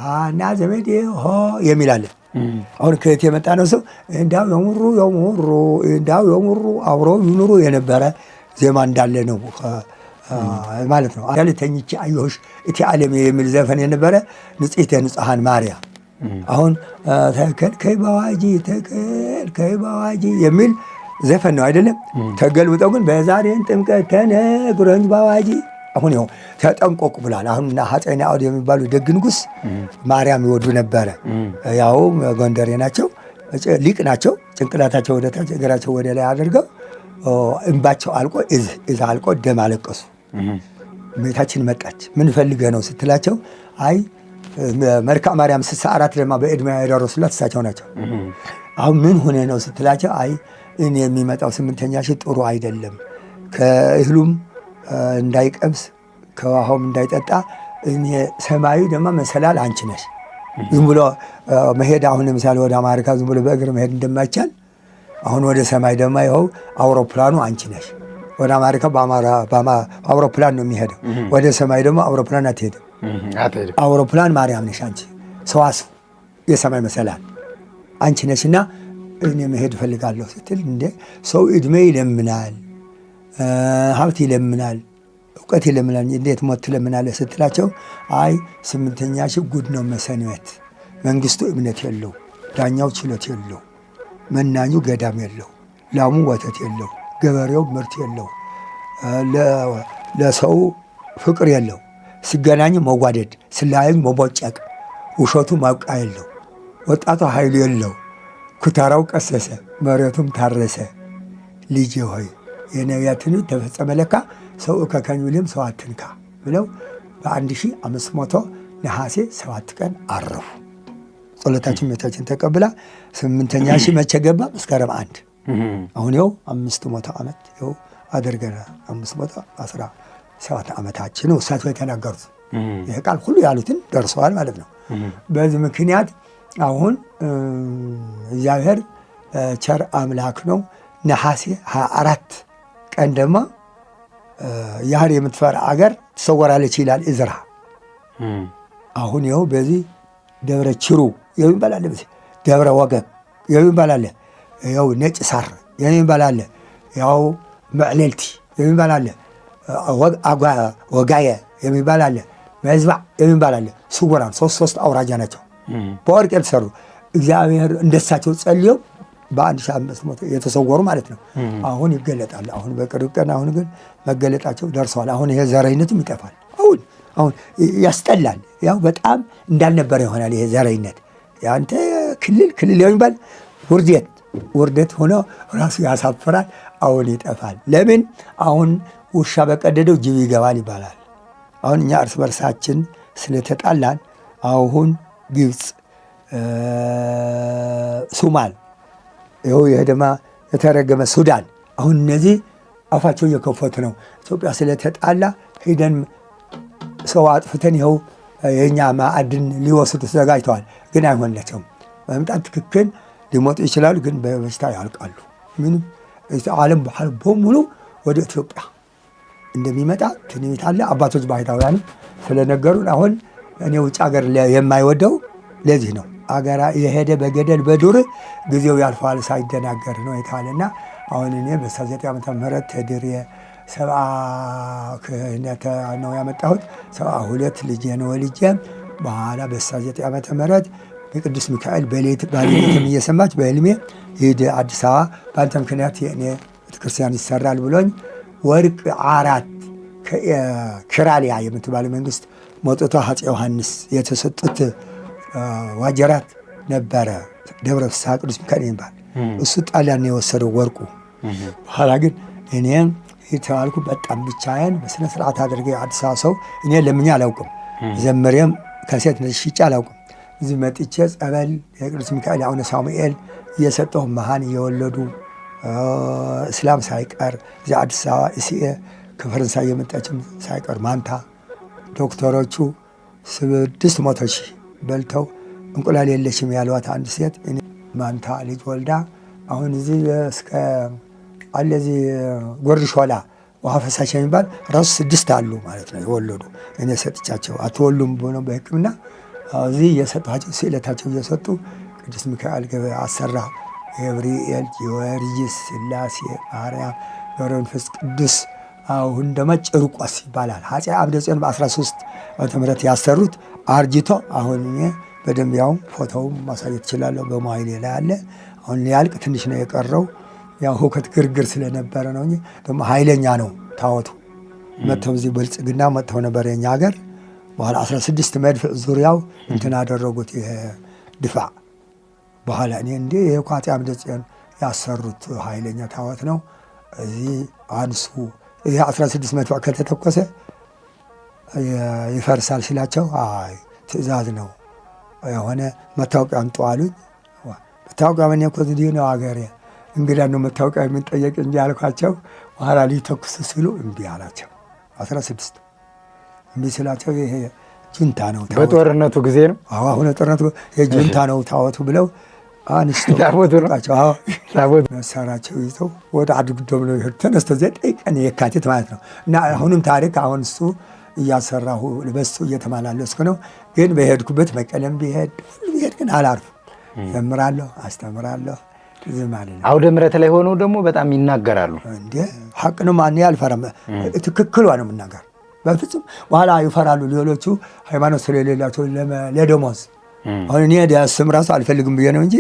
Speaker 2: ሃና ዘመዴ ሆ የሚል አለ። አሁን ከየት የመጣ ነው? ሰው እንዳው የሙሩ አብረው ይኑሩ የነበረ ዜማ እንዳለ ነው ማለት ነው። አለ ተኝቼ አየሁሽ እቲ ዓለም የሚል ዘፈን የነበረ ንጽሕተ ንጹሐን ማርያም አሁን ተከልከይ በዋጂ የሚል ዘፈን ነው አይደለም? ተገልብጠው ግን በዛሬን ጥምቀት ተነግሮኝ በዋጂ አሁን ይኸው ተጠንቆቁ ብሏል። አሁን ሐፀይና አውድ የሚባሉ ደግ ንጉሥ ማርያም ይወዱ ነበረ። ያው ጎንደሬ ናቸው፣ ሊቅ ናቸው። ጭንቅላታቸው ወደ ታች እግራቸው ወደ ላይ አድርገው እንባቸው አልቆ እዝ አልቆ ደም አለቀሱ። እመቤታችን መጣች። ምን ፈልገህ ነው ስትላቸው አይ መልክአ ማርያም 64 ደግሞ በዕድሜ ያደረሱላት እሳቸው ናቸው። አሁን ምን ሆነ ነው ስትላቸው አይ እኔ የሚመጣው 8ኛ ሺህ ጥሩ አይደለም፣ ከእህሉም እንዳይቀምስ ከውሃውም እንዳይጠጣ እኔ ሰማዩ ደግሞ መሰላል አንቺ ነሽ። ዝም ብሎ መሄድ አሁን ለምሳሌ ወደ አሜሪካ ዝም ብሎ በእግር መሄድ እንደማይቻል አሁን ወደ ሰማይ ደግሞ ይኸው አውሮፕላኑ አንቺ ነሽ። ወደ አሜሪካ በአውሮፕላን ነው የሚሄደው፣ ወደ ሰማይ ደግሞ አውሮፕላን አትሄድም። አውሮፕላን ማርያም ነሽ አንቺ፣ ሰዋስው የሰማይ መሰላል አንቺ ነሽና እኔ መሄድ እፈልጋለሁ ስትል እንደ ሰው ዕድሜ ይለምናል፣ ሀብት ይለምናል፣ እውቀት ይለምናል፣ እንዴት ሞት ትለምናለህ ስትላቸው አይ 8ኛ ሺህ ጉድ ነው መሰንበት፣ መንግስቱ እምነት የለው፣ ዳኛው ችሎት የለው፣ መናኙ ገዳም የለው፣ ላሙ ወተት የለው፣ ገበሬው ምርት የለው፣ ለሰው
Speaker 1: ፍቅር የለው። ሲገናኝ መዋደድ፣ ሲለያዩ መቦጨቅ፣ ውሸቱ ማብቂያ የለው። ወጣቱ ኃይል የለው። ኩታራው ቀሰሰ፣ መሬቱም ታረሰ። ልጄ ሆይ የነቢያትን ተፈጸመ ለካ፣ ሰው እከከኝ ብልም ሰው አትንካ ብለው በ1500 ነሐሴ 7 ቀን አረፉ። ጸሎታችን እመቤታችን ተቀብላ 8ኛ ሺህ መቼ ገባ? መስከረም 1። አሁን ይኸው 500 ዓመት ይኸው አድርገናል። 517 ዓመታችን ነው እሳቸው የተናገሩት። ይህ ቃል ሁሉ ያሉትን ደርሰዋል ማለት ነው። በዚህ ምክንያት አሁን እግዚአብሔር ቸር አምላክ ነው። ነሐሴ 24 ቀን ደግሞ ያህል የምትፈራ አገር ትሰወራለች ይላል እዝራ። አሁን ይኸው በዚህ ደብረ ችሩ የሚባል አለ፣ ደብረ ወገግ የሚባል አለ፣ ያው ነጭ ሳር የሚባል አለ፣ ያው መዕለልቲ የሚባል አለ፣ ወጋየ የሚባል አለ፣ መዝባዕ የሚባል አለ። ስውራን ሶስት አውራጃ ናቸው በወርቅ የተሰሩ እግዚአብሔር እንደሳቸው ጸልየው በ1500 የተሰወሩ ማለት ነው። አሁን ይገለጣል። አሁን በቅርብ ቀን አሁን ግን መገለጣቸው ደርሰዋል። አሁን ይሄ ዘረኝነትም ይጠፋል። አሁን ያስጠላል። ያው በጣም እንዳልነበረ ይሆናል። ይሄ ዘረኝነት ያንተ ክልል የሚባል ውርደት ሆኖ ራሱ ያሳፍራል። አሁን ይጠፋል። ለምን? አሁን ውሻ በቀደደው ጅብ ይገባል ይባላል። አሁን እኛ እርስ በርሳችን ስለተጣላን አሁን ግብፅ፣ ሱማል፣ ይኸው የደማ የተረገመ ሱዳን፣ አሁን እነዚህ አፋቸው እየከፈቱ ነው። ኢትዮጵያ ስለተጣላ ሄደን ሰው አጥፍተን ይኸው የእኛ ማዕድን ሊወስዱ ተዘጋጅተዋል። ግን አይሆንላቸውም። በመምጣት ትክክል ሊሞጡ ይችላሉ፣ ግን በበሽታ ያልቃሉ። ምንም ዓለም ባህል በሙሉ ወደ ኢትዮጵያ እንደሚመጣ ትንቢት አለ። አባቶች ባሕታውያንም ስለነገሩን አሁን እኔ ውጭ ሀገር የማይወደው ለዚህ ነው። አገራ የሄደ በገደል በዱር ጊዜው ያልፈዋል ሳይደናገር ነው የተባለና አሁን እኔ በ19 ዓመተ ምህረት ተድሬ 70 ክህነት ነው ያመጣሁት። 72 ልጄን ወልጄ በኋላ በ19 ዓመተ ምህረት የቅዱስ ሚካኤል ባለቤትም እየሰማች በህልሜ ሂድ አዲስ አበባ በአንተ ምክንያት የእኔ ቤተክርስቲያን ይሰራል ብሎኝ ወርቅ 4 ክራሊያ የምትባል መንግስት መጥቶ አፄ ዮሐንስ የተሰጡት ዋጀራት ነበረ። ደብረ ፍስሐ ቅዱስ ሚካኤል ይባል እሱ ጣሊያን የወሰደው ወርቁ። በኋላ ግን እኔም የተባልኩ በጣም ብቻዬን በስነ ስርዓት አድርጌ አዲስ አበባ ሰው እኔ ለምኜ አላውቅም። ዘመሬም ከሴት ሽጬ አላውቅም። እዚህ መጥቼ ጸበል የቅዱስ ሚካኤል አቡነ ሳሙኤል እየሰጠሁ መሃን እየወለዱ እስላም ሳይቀር እዚህ አዲስ አበባ እስኤ ከፈረንሳይ የመጣችም ሳይቀር ማንታ ዶክተሮቹ 600 ሺህ በልተው እንቁላል የለሽም ያሏት አንድ ሴት ማንታ ልጅ ወልዳ አሁን እዚህ እስከ አለዚህ ጎርድ ሾላ ውሃ ፈሳሽ የሚባል ራሱ 6 አሉ ማለት ነው የወለዱ። እኔ ሰጥቻቸው አትወሉም ብሎ በሕክምና እዚህ እየሰጧቸው ስዕለታቸው እየሰጡ ቅዱስ ሚካኤል አሰራ። ገብርኤል፣ ጊዮርጊስ፣ ሥላሴ፣ ማርያም፣ ገብረ መንፈስ ቅዱስ አሁን ደግሞ ጭርቆስ ይባላል። አፄ አምደ ጽዮን በ13 ዓመተ ምህረት ያሰሩት አርጅቶ አሁን እኔ በደንብ ያው ፎቶውም ማሳየት እችላለሁ። በሞባይሌ ላይ አለ። አሁን ሊያልቅ ትንሽ ነው የቀረው። ያው ሁከት ግርግር ስለነበረ ነው እንጂ ደግሞ ኃይለኛ ነው ታወቱ። መጥተው እዚህ ብልጽግና መጥተው ነበር የኛ ሀገር። በኋላ 16 መድፍ ዙሪያው እንትን አደረጉት ይሄ ድፋዕ። በኋላ እኔ እንዴ ይሄ እኮ አፄ አምደ ጽዮን ያሰሩት ኃይለኛ ታወት ነው እዚህ አንሱ። ይሄ 16 መድፍ ከተተኮሰ ይፈርሳል ሲላቸው አይ ትእዛዝ ነው የሆነ መታወቂያ አምጡ አሉኝ። መታወቂያ ምን እኮ እዚህ ነው ሀገሬ እንግዳ ነው መታወቂያ የምንጠየቅ እንጂ አልኳቸው። በኋላ ሊተኩሱ ሲሉ እምቢ አላቸው። 16 እምቢ ስላቸው ይሄ ጁንታ ነው ታወቱ። በጦርነቱ ጊዜ ነው። አዎ አሁን ጦርነቱ የጁንታ ነው ታወቱ ብለው አንስተው ታቦቱ ነው። አዎ ታቦቱ መሳሪያቸው ይዘው ወደ አድግዶም ነው ይሄድ ተነስተው 9 ቀን የካቲት ማለት ነው። እና አሁንም ታሪክ አሁን እሱ እያሰራሁ በሱ እየተማላለስኩ ነው። ግን በሄድኩበት መቀለም ቢሄድ ግን አላርፍም። ዘምራለሁ፣ አስተምራለሁ። ዝም አልልም። አውደ ምሕረት ላይ ሆነው ደግሞ በጣም ይናገራሉ። እንዴ ሐቅ ነው። ማን ያልፈረም ትክክል ነው የምናገር በፍጹም። በኋላ ይፈራሉ ሌሎቹ ሃይማኖት ስለሌላቸው ለደሞዝ። አሁን እኔ ስም ራሱ አልፈልግም ብዬ ነው እንጂ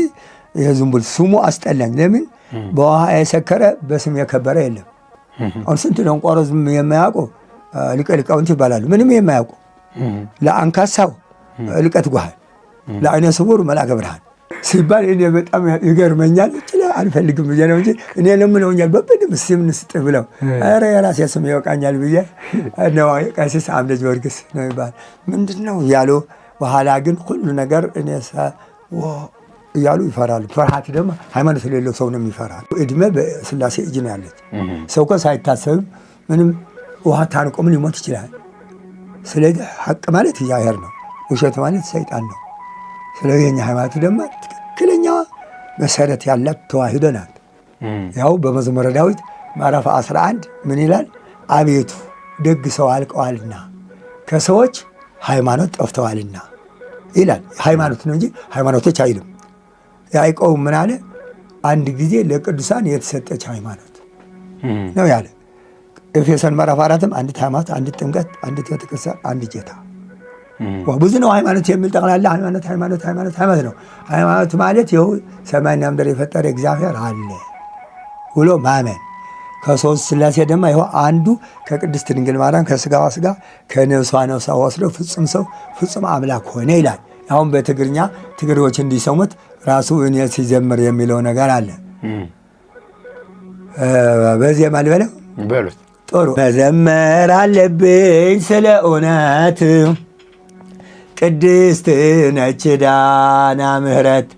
Speaker 1: ይሄ ዝም ብሎ ስሙ አስጠላኝ። ለምን በውሃ የሰከረ በስም የከበረ የለም። አሁን ስንት ደንቆሮ ዝም የማያውቁ ሊቀ ሊቃውንት ይባላሉ። ምንም የማያውቁ ለአንካሳው ልቀት ጓሃል ለአይነ ስውር መልአከ ብርሃን ሲባል እኔ በጣም ይገርመኛል። አልፈልግም ብዬ ነው እንጂ እኔ ለምነውኛል በበድም ስም ንስጥ ብለው ኧረ የራሴ ስም ይወቃኛል ብዬ ነው። ቀሲስ አምደ ጊዮርጊስ ነው ይባል ምንድነው እያሉ በኋላ ግን ሁሉ ነገር እኔ እያሉ ይፈራሉ። ፍርሃት ደግሞ ሃይማኖት የሌለው ሰው ነው የሚፈራል። እድሜ በስላሴ እጅ ነው ያለች። ሰው እኮ ሳይታሰብም ምንም ውሃ ታንቆም ሊሞት ይችላል። ስለዚህ ሐቅ ማለት እግዚአብሔር ነው፣ ውሸት ማለት ሰይጣን ነው። ስለዚህ የኛ ሃይማኖት ደግሞ ትክክለኛ መሰረት ያላት ተዋህዶ ናት። ያው በመዝሙረ ዳዊት ምዕራፍ 11 ምን ይላል? አቤቱ ደግ ሰው አልቀዋልና ከሰዎች ሃይማኖት ጠፍተዋልና ይላል። ሃይማኖት ነው እንጂ ሃይማኖቶች አይልም። ያዕቆብ ምን አለ? አንድ ጊዜ ለቅዱሳን የተሰጠች ሃይማኖት ነው ያለ። ኤፌሶን ምዕራፍ 4 አንዲት ሃይማኖት፣ አንዲት ጥምቀት፣ አንዲት ቤተክርስቲያን፣ አንድ ጌታ። ብዙ ነው ሃይማኖት የሚል ጠቅላላ ሃይማኖት ሃይማኖት ሃይማኖት ሃይማኖት ነው። ሃይማኖት ማለት ይኸው ሰማይና ምድር የፈጠረ እግዚአብሔር አለ ብሎ ማመን። ከሶስት ስላሴ ደግሞ ይኸው አንዱ ከቅድስት ድንግል ማርያም ከስጋዋ ስጋ ከነፍሷ ነፍሳ ወስዶ ፍጹም ሰው ፍጹም አምላክ ሆነ ይላል። አሁን በትግርኛ ትግሬዎች እንዲሰሙት ራሱ እኔ ሲዘምር የሚለው ነገር አለ። በዚህ ማልበለው
Speaker 2: በሉት
Speaker 1: ጥሩ መዘመር አለብኝ ስለ እውነት ቅድስት ነች ዳና ምህረት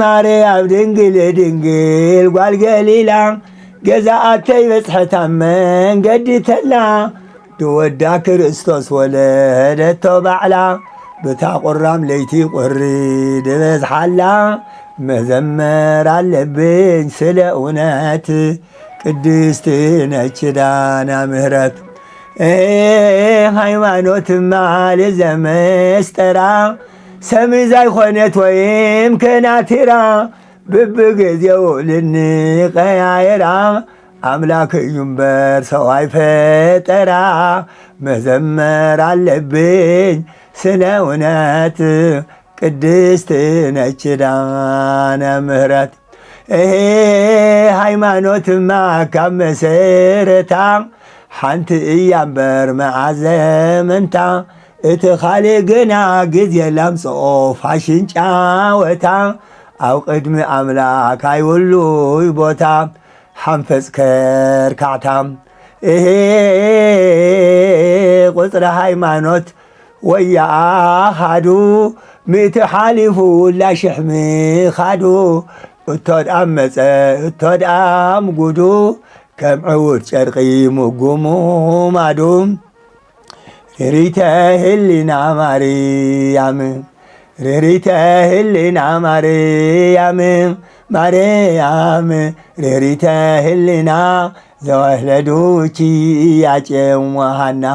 Speaker 1: ማርያም ድንግል ድንግል ጓል ገሊላ ገዛአተይ በጽሕታ መንገዲ ተላ ድወዳ ክርስቶስ ወለደቶ ባዕላ ብታቁራም ለይቲ ቁሪ ድበዝሓላ መዘመር አለብኝ ስለ እውነት ቅድስት ነች ዳና ምህረት ሃይማኖትማ ለዘመስጠራ ሰምይ ዘይኮነት ወይም ከናቲራ ብብጊዜው ልንቀያየራ አምላክ እዩ እምበር ሰው አይፈጠራ መዘመር አለብኝ ስለ እውነት ቅድስት ነች ዳና ምህረት ሃይማኖትማ ካብ መሰረታ ሓንቲ እያ እምበር መዓዘ መንታ እቲ ኻልእ ግና ግዜ ላምፅኦ ፋሽን ጫወታ ኣብ ቅድሚ ኣምላክ ኣይብሉይ ቦታ ሓንፈፅ ከርካዕታ ቁፅሪ ሃይማኖት ወያ ኣኻዱ ምእቲ ሓሊፉ ላሽሕ ምኻዱ እቶድኣም መፀ እቶድኣም ጉዱ ከም ዕውድ ጨርቂ ምጉሙ ማዱ ሬሪተ ህሊና ማርያም ሬሪተ ህሊና ማርያም ማርያም ሬሪተ ህሊና ዘወህለዱቺ ያጨዋሃና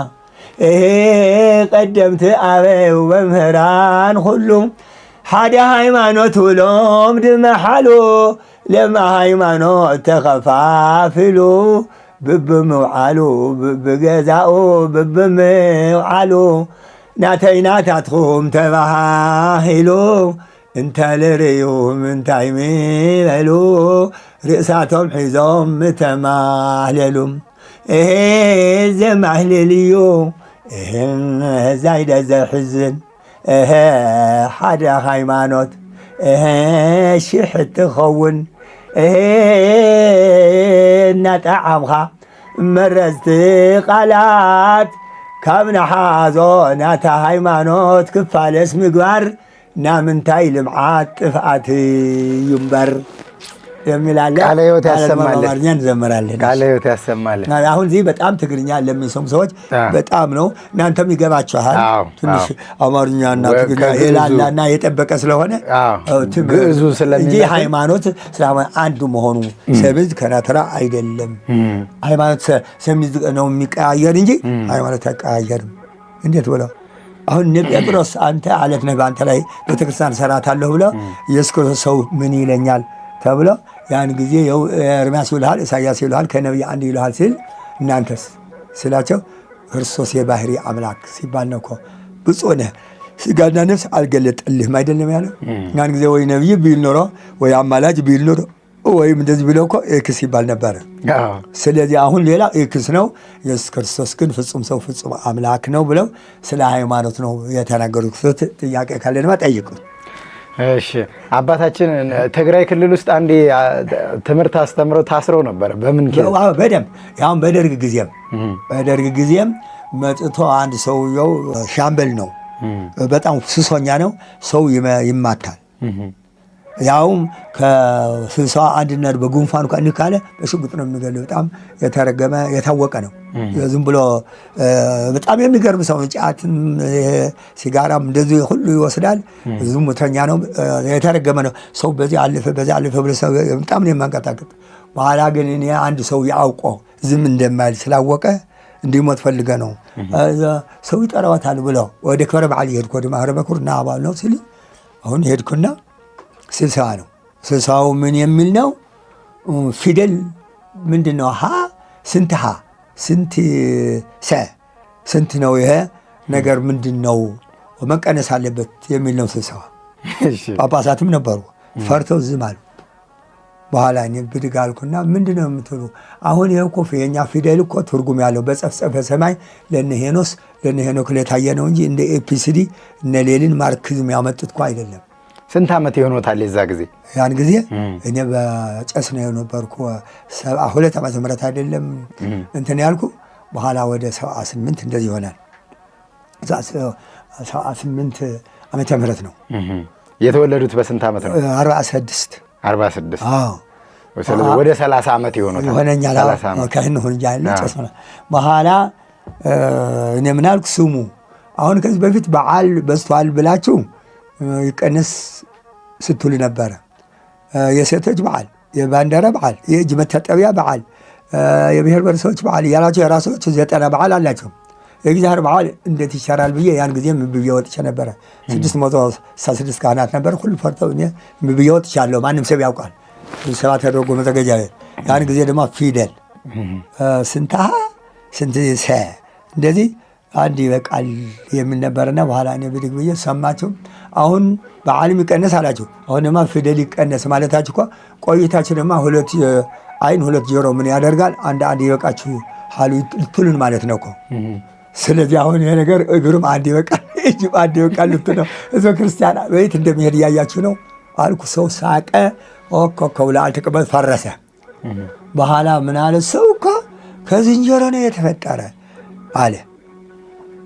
Speaker 1: ቀደምቲ ኣበው መምህራን ኩሉ ሓደ ሃይማኖት ብሎም ድመሓሉ ለማ ሃይማኖት ተኸፋፍሉ ብብምውዓሉ ብብገዛኡ ብብምውዓሉ ናተይ ናታትኩም ተባሂሉ እንተልርዩ ምንታይ ምበሉ ርእሳቶም ሒዞም ተማህለሉ ዘማህልል እዩ ዛይደ ዘሕዝን ሓደ ሃይማኖት ሽሕ ትኸውን እናጣዓምኻ መረዝቲ ቃላት ካብ ናሓዞ ናታ ሃይማኖት ክፋለስ ምግባር ናምንታይ ልምዓት ጥፍኣት እዩ እምበር የሚላለ
Speaker 2: ቃለ ሕይወት ያሰማልን።
Speaker 1: አማርኛ እንዘምራለን።
Speaker 2: ቃለ ሕይወት ያሰማልን።
Speaker 1: አሁን እዚህ በጣም ትግርኛ ለሚሰሙ ሰዎች በጣም ነው። እናንተም ይገባችኋል። ትንሽ አማርኛና ትግርኛ የላላና የጠበቀ ስለሆነ
Speaker 2: ግዕዙ
Speaker 1: እንጂ ሃይማኖት አንዱ መሆኑ ሰምዝ ከናተራ አይደለም። ሃይማኖት ሰምዝ ነው የሚቀያየር እንጂ ሃይማኖት አይቀያየርም። እንዴት ብለው አሁን ጴጥሮስ አንተ አለት ነህ በአንተ ላይ ቤተክርስቲያን ሰራታለሁ ብለው ኢየሱስ ክርስቶስ ሰው ምን ይለኛል ተብሎ ያን ጊዜ ኤርምያስ ይልሃል ኢሳያስ ይልሃል ከነቢይ አንድ ይልሃል ሲል እናንተስ ስላቸው ክርስቶስ የባህሪ አምላክ ሲባል ነው እኮ ብፁዕ ነህ ስጋና ነፍስ አልገለጠልህም አይደለም ያለው። ያን ጊዜ ወይ ነቢይ ቢል ኖሮ ወይ አማላጅ ቢል ኖሮ ወይም እንደዚህ ብለው እኮ ኤክስ ይባል ነበረ። ስለዚህ አሁን ሌላ ኤክስ ነው። ኢየሱስ ክርስቶስ ግን ፍጹም ሰው ፍጹም አምላክ ነው ብለው ስለ ሃይማኖት ነው የተናገሩት። ጥያቄ ካለ ድማ ጠይቁ።
Speaker 2: እሺ አባታችን ትግራይ ክልል ውስጥ አንዴ ትምህርት አስተምረው ታስረው ነበር። በምን
Speaker 1: በደንብ ያሁን በደርግ ጊዜም መጥቶ አንድ ሰውየው ሻምበል ነው፣ በጣም ስሶኛ ነው። ሰው ይማታል። ያውም ከስልሳ አንድነት በጉንፋን እንኳን ካለ በሽጉጥ ነው የሚገለው። በጣም የተረገመ የታወቀ ነው። ዝም ብሎ በጣም የሚገርም ሰው ጫትም ሲጋራም እንደዚህ ሁሉ ይወስዳል። ዝሙተኛ ነው፣ የተረገመ ነው። ሰው በዚህ አለፈ ብሎ ሰው በጣም ነው የማንቀጣቀጥ። በኋላ ግን እኔ አንድ ሰው ያውቀው ዝም እንደማይል ስላወቀ እንዲሞት ፈልገ ነው ሰው ይጠራዋታል ብለው ወደ ክብረ በዓል ይሄድኩ ወደ ማህበረ በኩር እና አባል ነው ሲል አሁን ሄድኩና ስልሳዋ ነው። ስልሳው ምን የሚል ነው? ፊደል ምንድን ነው? ሀ ስንት ሀ ስንት ሰ ስንት ነው? ይሄ ነገር ምንድን ነው? መቀነስ አለበት የሚል ነው ስልሳዋ። ጳጳሳትም ነበሩ ፈርተው ዝም አሉ። በኋላ እኔ ብድግ አልኩና ምንድን ነው የምትሉ? አሁን ይሄ እኮ የእኛ ፊደል እኮ ትርጉም ያለው በጸፍጸፈ ሰማይ ለነ ሄኖስ ለነ ሄኖክ ለታየ ነው እንጂ እንደ ኤፒሲዲ እነ ሌሊን ማርክዝም ያመጡት እኮ አይደለም።
Speaker 2: ስንት ዓመት ይሆኖታል የዛ ጊዜ?
Speaker 1: ያን ጊዜ እኔ በጨስ ነው የነበርኩ 72 ዓመተ ምህረት አይደለም እንትን ያልኩ። በኋላ ወደ 78 እንደዚህ ይሆናል። 78 ዓመተ ምህረት ነው።
Speaker 2: የተወለዱት በስንት ዓመት ነው?
Speaker 1: 46
Speaker 2: 46። አዎ ስለዚህ ወደ 30 ዓመት ይሆኖታል።
Speaker 1: ሆነኛል። ካህን ሆን ጃለ ጨስ ነው። በኋላ እኔ ምን አልኩ? ስሙ አሁን ከዚህ በፊት በዓል በዝቷል ብላችሁ ይቀነስ ስትሉ ነበረ። የሴቶች በዓል፣ የባንዲራ በዓል፣ የእጅ መታጠቢያ በዓል፣ የብሔር ብሔረሰቦች በዓል እያላቸው የራሳቸው 90 በዓል አላቸው። የእግዚአብሔር በዓል እንዴት ይሻራል ብዬ ያን ጊዜ ምብዬ ወጥቼ ነበረ። 666 ካህናት ነበር። ሁሉ ፈርተው እኔ ምብዬ ወጥቻለሁ። ማንም ሰብ ያውቃል። ስብሰባ ተደርጎ መዘገጃ ቤት። ያን ጊዜ ደግሞ ፊደል ስንት ሀ ስንት ሰ እንደዚህ አንድ ይበቃል የሚል ነበርና በኋላ እኔ ብድግ ብዬ ሰማችሁ። አሁን በዓልም ይቀነስ አላችሁ። አሁን ድማ ፊደል ይቀነስ ማለታችሁ እኮ ቆይታችሁ ድማ ሁለት አይን ሁለት ጆሮ ምን ያደርጋል? አንድ ይበቃችሁ ሀሉ ልትሉን ማለት ነው እኮ። ስለዚህ አሁን ይሄ ነገር እግሩም አንድ ይበቃል እጅም አንድ ይበቃል ልትሉ ነው። ህዝበ ክርስቲያን በየት እንደሚሄድ እያያችሁ ነው አልኩ። ሰው ሳቀ። ከውላ አልተቀበል ፈረሰ። በኋላ ምን አለ? ሰው እኮ ከዝንጀሮ ነው የተፈጠረ አለ።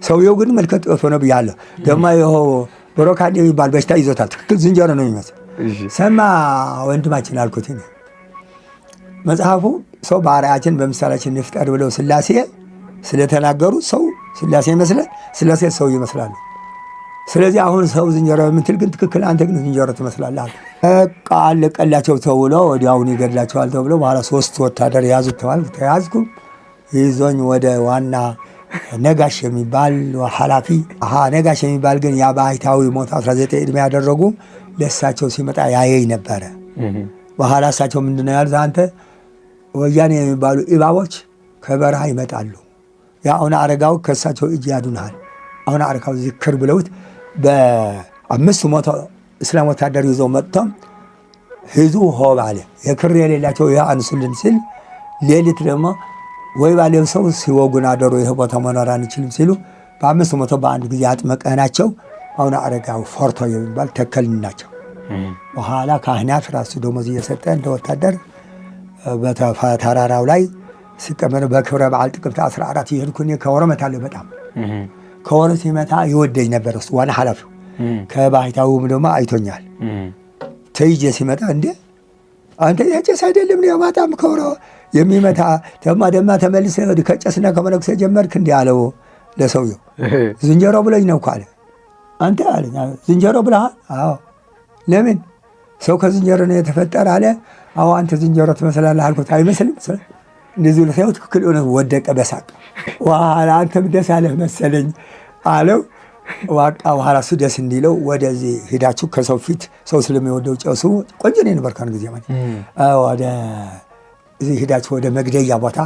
Speaker 1: ሰውየው ግን መልከ ጥፎ ነው ብያለሁ። ደግሞ ይኸው ብሮካንድ የሚባል በሽታ ይዞታል። ትክክል ዝንጀሮ ነው የሚመስል። ሰማ ወንድማችን አልኩት። መጽሐፉ ሰው በአርአያችን በምሳሌያችን እንፍጠር ብለው ስላሴ ስለተናገሩ ሰው ስላሴ ይመስላል፣ ስላሴ ሰው ይመስላሉ። ስለዚህ አሁን ሰው ዝንጀሮ የምትል ግን ትክክል፣ አንተ ግን ዝንጀሮ ትመስላለህ። በቃ አለቀላቸው ተብሎ ወዲያውኑ ይገድላቸዋል ተብሎ በኋላ 3 ወታደር ያዙት ተባለ። ተያዝኩ። ይዞኝ ወደ ዋና ነጋሽ የሚባል ኃላፊ ነጋሽ የሚባል ግን ያ ባህታዊ ሞት 19 ዕድሜ ያደረጉ ለእሳቸው ሲመጣ ያየኝ ነበረ። በኋላ እሳቸው ምንድነው ያሉት? አንተ ወያኔ የሚባሉ ኢባቦች ከበረሃ ይመጣሉ። የአሁን አረጋው ከእሳቸው እጅ ያዱናል። አሁን አረጋው ዝክር ብለውት በ500 እስላም ወታደር ይዘው መጥተው ህዙ ሆብ አለ። የክር የሌላቸው አንሱልን ሲል ሌሊት ደግሞ ወይ ባለው ሰው ሲወጉን አደሩ። ይሄ ቦታ መኖር አንችልም ሲሉ በ500 በአንድ ጊዜ አጥመቀናቸው። አሁን አረጋው ፎርቶ የሚባል ተከልናቸው። በኋላ ካህናት ራሱ ደሞዝ እየሰጠ እንደ ወታደር በተራራው ላይ ሲቀመጥ በክብረ በዓል ጥቅምት 14 ይሄድኩኝ። ከወረ መታለሁ። በጣም ከወረ ሲመታ ይወደኝ ነበር እሱ ዋና ኃላፊው። ከባህታዊውም ደግሞ አይቶኛል። ተይዤ ሲመጣ እንዴ አንተ ያጨስ አይደለም ነው በጣም ከወረ የሚመታ ደማ ተመልሰ ከጨስና ከመነኩሴ ጀመርክ እንዲህ አለው ለሰውየው። ዝንጀሮ ብለኝ ነው እኮ አለ። አንተ አለኝ ዝንጀሮ ብለሃል? አዎ። ለምን? ሰው ከዝንጀሮ ነው የተፈጠረ አለ። አዎ አንተ ዝንጀሮ ትመስላለህ አልኩት። አይመስልም እንደዚህ ለሰው ትክክል ሆነ። ወደቀ በሳቅ። በኋላ አንተም ደስ አለህ መሰለኝ አለው። ዋቃ በኋላ እሱ ደስ እንዲለው ወደዚህ ሄዳችሁ ከሰው ፊት ሰው ስለሚወደው ጨሱ ቆንጆ ነው ነበር ካን ጊዜ ማለት ወደ እዚህ ሄዳችሁ ወደ መግደያ ቦታ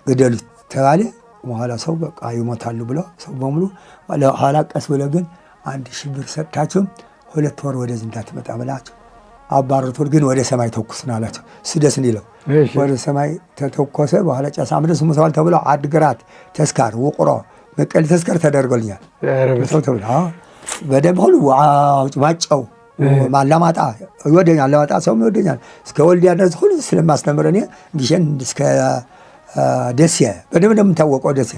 Speaker 1: ገደሉት ተባለ። በኋላ ሰው በቃ ይሞታሉ ብሎ ሰው በሙሉ ኋላ ቀስ ብሎ ግን 1000 ብር ሰጥታችሁ 2 ወር ወደዚህ እንዳትመጣ ብላችሁ አባረቱት። ግን ወደ ሰማይ ተኩስና አላቸው። ስደስ እንዲለው ወደ ሰማይ ተተኮሰ። በኋላ ጨሳ ምድስ ሙተዋል ተብሎ አድግራት ተስካር ውቅሮ መቀሌ ተስካር ተደርጎልኛል ተብሎ በደም ሁሉ ማጨው ማላማጣ ይወደኛል። አላማጣ ሰው ይወደኛል። እስከ ወልዲያ ድረስ ሁሉ ስለማስተምር እኔ ግሸን እስከ ደሴ በደም እንደምታወቀው ደሴ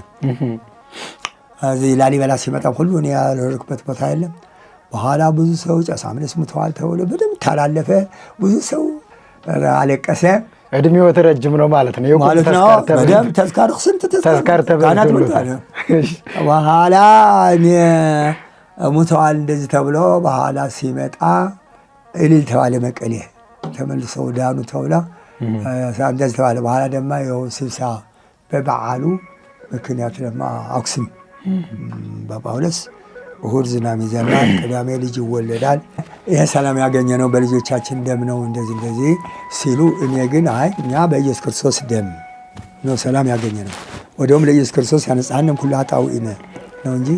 Speaker 1: እዚህ ላሊበላ ሲመጣ ሁሉ እኔ ያልርክበት ቦታ የለም። በኋላ ብዙ ሰው ጨሳ ምንስ ሙተዋል ተብሎ በደም ታላለፈ። ብዙ ሰው አለቀሰ።
Speaker 2: እድሜው ረጅም ነው ማለት ነው
Speaker 1: ማለት ነው። በደም ተስካር ስንት ተስካር ተበልቷል። በኋላ እኔ ሙተዋል እንደዚህ ተብሎ በኋላ ሲመጣ እልል ተባለ። መቀሌ ተመልሰው ዳኑ ተብሎ እንደዚህ ተባለ። በኋላ ደግሞ ይኸው ስብሰባ በበዓሉ ምክንያት ደግሞ አክሱም በጳውሎስ እሑድ ዝናብ ይዘንባል፣ ቅዳሜ ልጅ ይወለዳል። ይሄ ሰላም ያገኘ ነው በልጆቻችን ደም ነው እንደዚህ ሲሉ፣ እኔ ግን አይ እኛ በኢየሱስ ክርስቶስ ደም ነው ሰላም ያገኘ ነው። ወዲያውም ለኢየሱስ ክርስቶስ ያነጻንም ኩሉ ኃጣውኢነ ነው እንጂ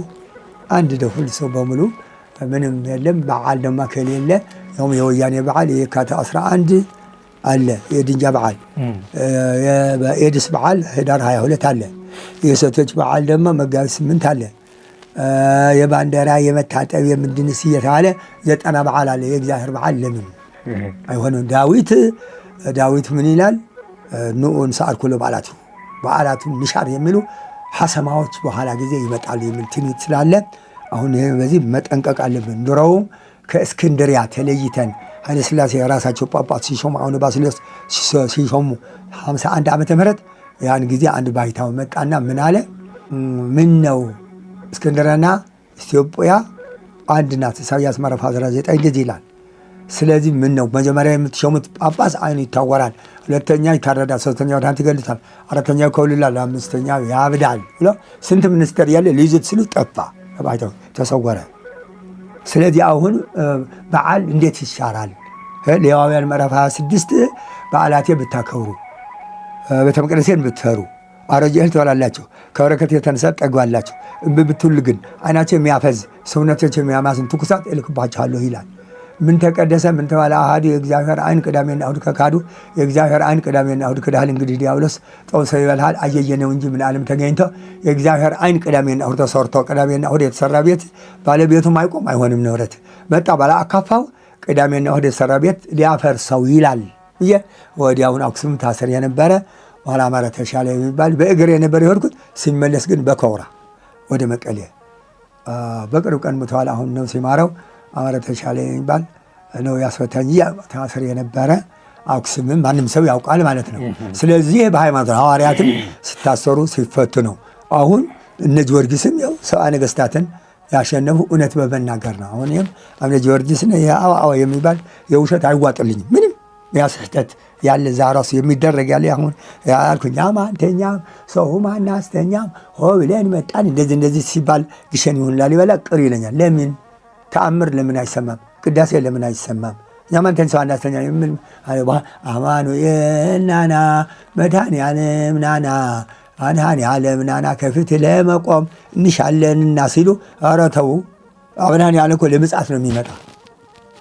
Speaker 1: አንድ ደሁል ሰው በሙሉ ምንም የለም። በዓል ደማ ከሌለ ያውም የወያኔ በዓል የካቲት 11 አለ፣ የድንጃ በዓል የኤድስ በዓል ህዳር 22 አለ። የሴቶች በዓል ደግሞ መጋቢት 8 አለ። የባንዲራ የመታጠብ የምንድንስ እየተባለ 90 በዓል አለ። የእግዚአብሔር በዓል ለምን አይሆንም? ዳዊት ምን ይላል? ንዑ ንሰአል ኩሎ በዓላቱ ንሻር የሚሉ ሐሰማዎች በኋላ ጊዜ ይመጣሉ የሚል ትንቢት ስላለ አሁን ይሄ በዚህ መጠንቀቅ አለብን። ድሮው ከእስክንድሪያ ተለይተን ኃይለ ሥላሴ የራሳቸው ጳጳስ ሲሾሙ አሁን ባስልዮስ ሲሾሙ 51 ዓመተ ምህረት ያን ጊዜ አንድ ባይታው መጣና ምን አለ? ምን ነው እስክንድርያና ኢትዮጵያ አንድ ናት። ኢሳይያስ ምዕራፍ 19 እንደዚህ ይላል። ስለዚህ ምን ነው መጀመሪያ የምትሾሙት ጳጳስ አይኑ ይታወራል፣ ሁለተኛ ይታረዳል፣ ሶስተኛ ወደ አንተ ይገልጣል፣ አራተኛ ይኮልላል፣ አምስተኛ ያብዳል ብሎ ስንት ሚኒስትር ያለ ሊይዙት ሲሉ ጠፋ፣ ባይታው ተሰወረ። ስለዚህ አሁን በዓል እንዴት ይሻራል? ሌዋውያን ምዕራፍ 26 በዓላቴ ብታከብሩ ቤተ መቅደሴን ብትሰሩ አሮጌ እህል ትበላላችሁ፣ ከበረከት የተነሳ ጠግባላችሁ። እምቢ ብትሉ ግን ዓይናቸው የሚያፈዝ ሰውነቶች የሚያማስን ትኩሳት እልክባችኋለሁ ይላል። ምን ተቀደሰ ምን ተባለ? አሃዱ የእግዚአብሔር ዓይን ቅዳሜና እሑድ ከካዱ የእግዚአብሔር ዓይን ቅዳሜና እሑድ ክዳል። እንግዲህ ዲያብሎስ ጠውሰው ይበልሃል አየየ ነው እንጂ ምን ዓለም ተገኝቶ የእግዚአብሔር ዓይን ቅዳሜና እሑድ ተሰርቶ ቅዳሜና እሑድ የተሰራ ቤት ባለቤቱም አይቆም አይሆንም ንብረት መጣ ባለ አካፋው ቅዳሜና እሑድ የተሰራ ቤት ሊያፈርሰው ይላል። ወዲያውን አክሱም ታስር የነበረ በኋላ አማራ ተሻለ የሚባል በእግር የነበረ የሆድኩት ሲመለስ ግን በኮብራ ወደ መቀሌ በቅርብ ቀን ሙተዋል። አሁን ነው ሲማረው አማራ ተሻለ የሚባል ነው ያስፈታኝ። ታስር የነበረ አክሱምም ማንም ሰው ያውቃል ማለት ነው። ስለዚህ በሃይማኖት ሐዋርያትም ሲታሰሩ ሲፈቱ ነው። አሁን እነ ጊዮርጊስም ያው ሰብአ ነገሥታትን ያሸነፉ እውነት በመናገር ነው። አሁን ይህም አቡነ ጊዮርጊስን አዎ የሚባል የውሸት አይዋጥልኝም ምንም ያስህተት ያለ ዛራሱ የሚደረግ ያለ አሁን ያልኩኝ አንተኛም ሰውም አናስተኛም ሆ ብለን መጣን እንደዚህ ሲባል ግሸን ይሁን ላሊበላ ቅር ይለኛል። ለምን ተአምር ለምን አይሰማም? ቅዳሴ ለምን አይሰማም? እኛም አንተን ሰው አናስተኛ ምን አማኑኤል ናና መድኃኔዓለም ናና መድኃኔዓለም ናና ከፊት ለመቆም እንሻለንና ሲሉ ኧረ ተው መድኃኔዓለም እኮ ለምጽአት ነው የሚመጣ።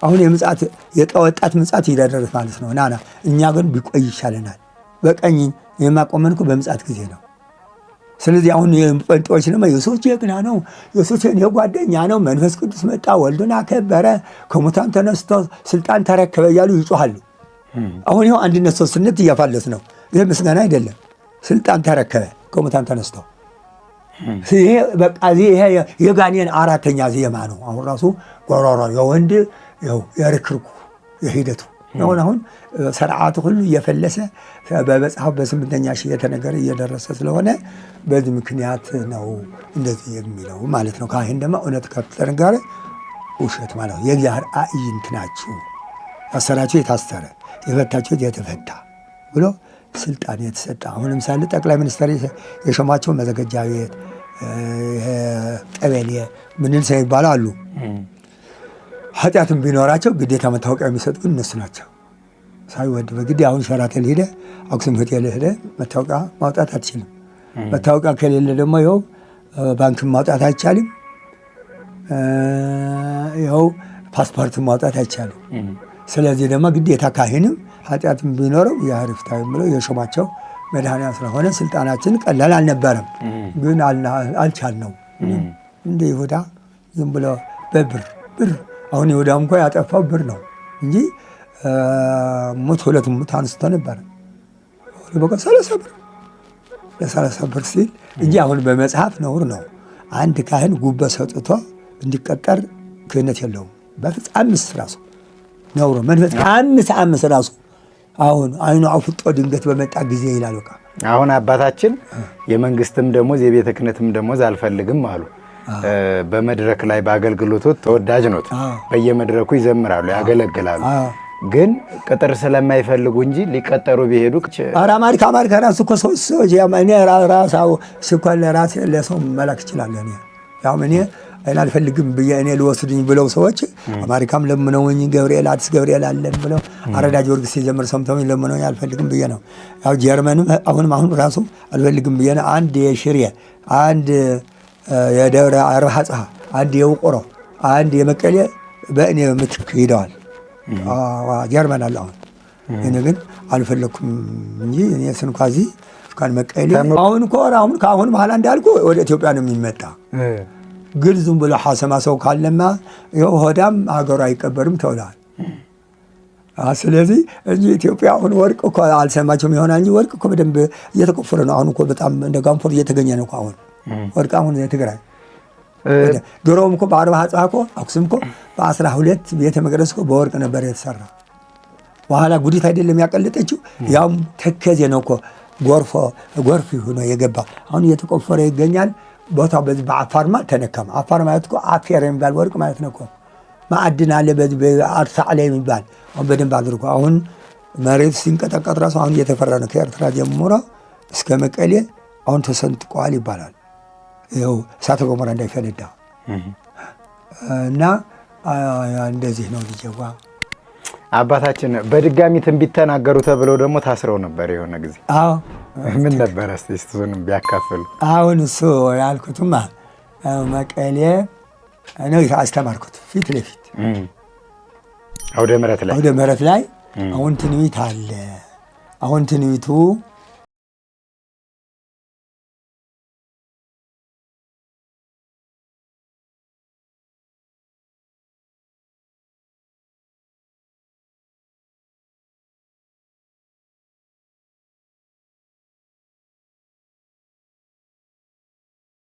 Speaker 1: አሁን የምጽአት የጠወጣት ምጽአት ይደረስ ማለት ነው። ናና እኛ ግን ቢቆይ ይሻለናል። በቀኝ የማቆመን እኮ በምጽአት ጊዜ ነው። ስለዚህ አሁን የጴንጤዎች ነው ኢየሱስ ጀግና ነው፣ ኢየሱስ የጓደኛ ነው፣ መንፈስ ቅዱስ መጣ፣ ወልዱን አከበረ፣ ከሙታን ተነስቶ ስልጣን ተረከበ እያሉ ይጮሃሉ። አሁን ይኸው አንድነት ሶስትነት እያፋለስ ነው። ይሄ ምስጋና አይደለም። ስልጣን ተረከበ ከሙታን ተነስቶ ይሄ በቃ ይሄ የጋኔን አራተኛ ዜማ ነው። አሁን ራሱ ጎሮሮ የወንድ የርክርኩ የሂደቱ አሁን ሰርዓቱ ሁሉ እየፈለሰ በመጽሐፍ በስምንተኛ ሺህ የተነገረ እየደረሰ ስለሆነ በዚህ ምክንያት ነው እንደዚህ የሚለው ማለት ነው። ካህን ደግሞ እውነት ከተነገረ ውሸት ማለት ነው። የእግዚአብሔር አዕይንት ናችሁ፣ ያሰራችሁ የታሰረ የፈታችሁት የተፈታ ብሎ ስልጣን የተሰጠ። አሁን ለምሳሌ ጠቅላይ ሚኒስትር የሾማቸው መዘገጃ ቤት ቀበሌ ምንል ሰው ይባላሉ። ኃጢአትም ቢኖራቸው ግዴታ መታወቂያ የሚሰጡ እነሱ ናቸው። ሳይወድ በግድ አሁን ሸራተን ሄደ አክሱም ሆቴል ሄደ መታወቂያ ማውጣት አትችልም። መታወቂያ ከሌለ ደግሞ ይኸው ባንክም ማውጣት አይቻልም። ይኸው ፓስፖርትም ማውጣት አይቻልም። ስለዚህ ደግሞ ግዴታ ካህንም ኃጢአትም ቢኖረው የህርፍታዊ ብለው የሾማቸው መድኃኒያ ስለሆነ ስልጣናችን ቀላል አልነበረም። ግን አልቻልነው እንደ ይሁዳ ዝም ብሎ በብር አሁን ይሁዳም እንኳ ያጠፋው ብር ነው እንጂ ሙት 2 ሙት አንስቶ ነበር። በቃ 30 ብር ለ30 ብር ሲል እንጂ አሁን በመጽሐፍ ነውር ነው። አንድ ካህን ጉቦ ሰጥቶ እንዲቀጠር ክህነት የለውም። በፍጹም 5 ራሱ ነውር መንፈስ 5 ራሱ አሁን አይኑ አፍጦ ድንገት በመጣ ጊዜ ይላል። በቃ
Speaker 2: አሁን አባታችን የመንግስትም ደሞዝ የቤተ ክህነትም ደሞዝ አልፈልግም አሉ። በመድረክ ላይ በአገልግሎቱ ተወዳጅ ነው። በየመድረኩ ይዘምራሉ፣ ያገለግላሉ። ግን ቅጥር ስለማይፈልጉ እንጂ ሊቀጠሩ ቢሄዱ
Speaker 1: አማሪካ ራሱ እኮ ሰዎች እኔ ራሳው ስኳል ለራሴ ለሰው መላክ ይችላል። ያው እኔ አልፈልግም ብዬ እኔ ልወስድኝ ብለው ሰዎች አማሪካም ለምነውኝ አዲስ ገብርኤል አለን ብለው አረዳ ጊዮርጊስ ሲጀምር ሰምተውኝ ለምነውኝ አልፈልግም ብዬ ነው። ያው ጀርመንም አሁን ራሱ አልፈልግም ብዬ ነው። አንድ የሽሬ አንድ የደብረ አርሃጽሃ አንድ የውቁሮ አንድ የመቀሌ በእኔ ምትክ ሄደዋል። ጀርመን አለ። እኔ ግን አልፈለኩም እንጂ እኔ ስንኳዚ እስካን መቀሌ አሁን ከአሁን በኋላ እንዳልኩ ወደ ኢትዮጵያ ነው የሚመጣ። ግን ዝም ብሎ ሐሰማ ሰው ካለማ ሆዳም ሀገሩ አይቀበርም ተውላል። ስለዚህ እንጂ ኢትዮጵያ አሁን ወርቅ እኮ አልሰማችሁም ይሆናል እንጂ ወርቅ እኮ በደንብ እየተቆፈረ ነው። አሁን እኮ በጣም እንደ ጋንፎር እየተገኘ ነው እኮ አሁን ወርቅ አሁን የትግራይ ድሮም እኮ በአርባ ሀጻ እኮ አክሱም እኮ በ12 ቤተ መቅደስ እኮ በወርቅ ነበር የተሰራ። በኋላ ጉዲት አይደለም ያቀለጠችው ያውም ተከዜ ነው እኮ ጎርፍ ሆኖ የገባ አሁን እየተቆፈረ ይገኛል። ቦታው በዚህ በአፋርማ ተነከመ። አፋር ማለት እኮ አፌር የሚባል ወርቅ ማለት ነው እኮ ማዕድን አለ በዚህ በአርሳዕ ላይ የሚባል አሁን በደንብ አድርጎ አሁን መሬት ሲንቀጠቀጥ ራሱ አሁን እየተፈራ ነው። ከኤርትራ ጀምሮ እስከ መቀሌ አሁን ተሰንጥቀዋል ይባላል። ይኸው እሳተ ገሞራ እንዳይፈነዳ እና እንደዚህ ነው ልጅዋ።
Speaker 2: አባታችን በድጋሚ ትንቢት ተናገሩ ተብለው ደግሞ ታስረው ነበር የሆነ ጊዜ።
Speaker 1: አዎ
Speaker 2: ምን ነበር እስቲ እሱንም ቢያካፍሉ።
Speaker 1: አሁን እሱ ያልኩትማ መቀሌ ነው አስተማርኩት ፊት ለፊት
Speaker 2: አውደ ምሕረት ላይ
Speaker 1: አሁን ትንቢት አለ። አሁን ትንቢቱ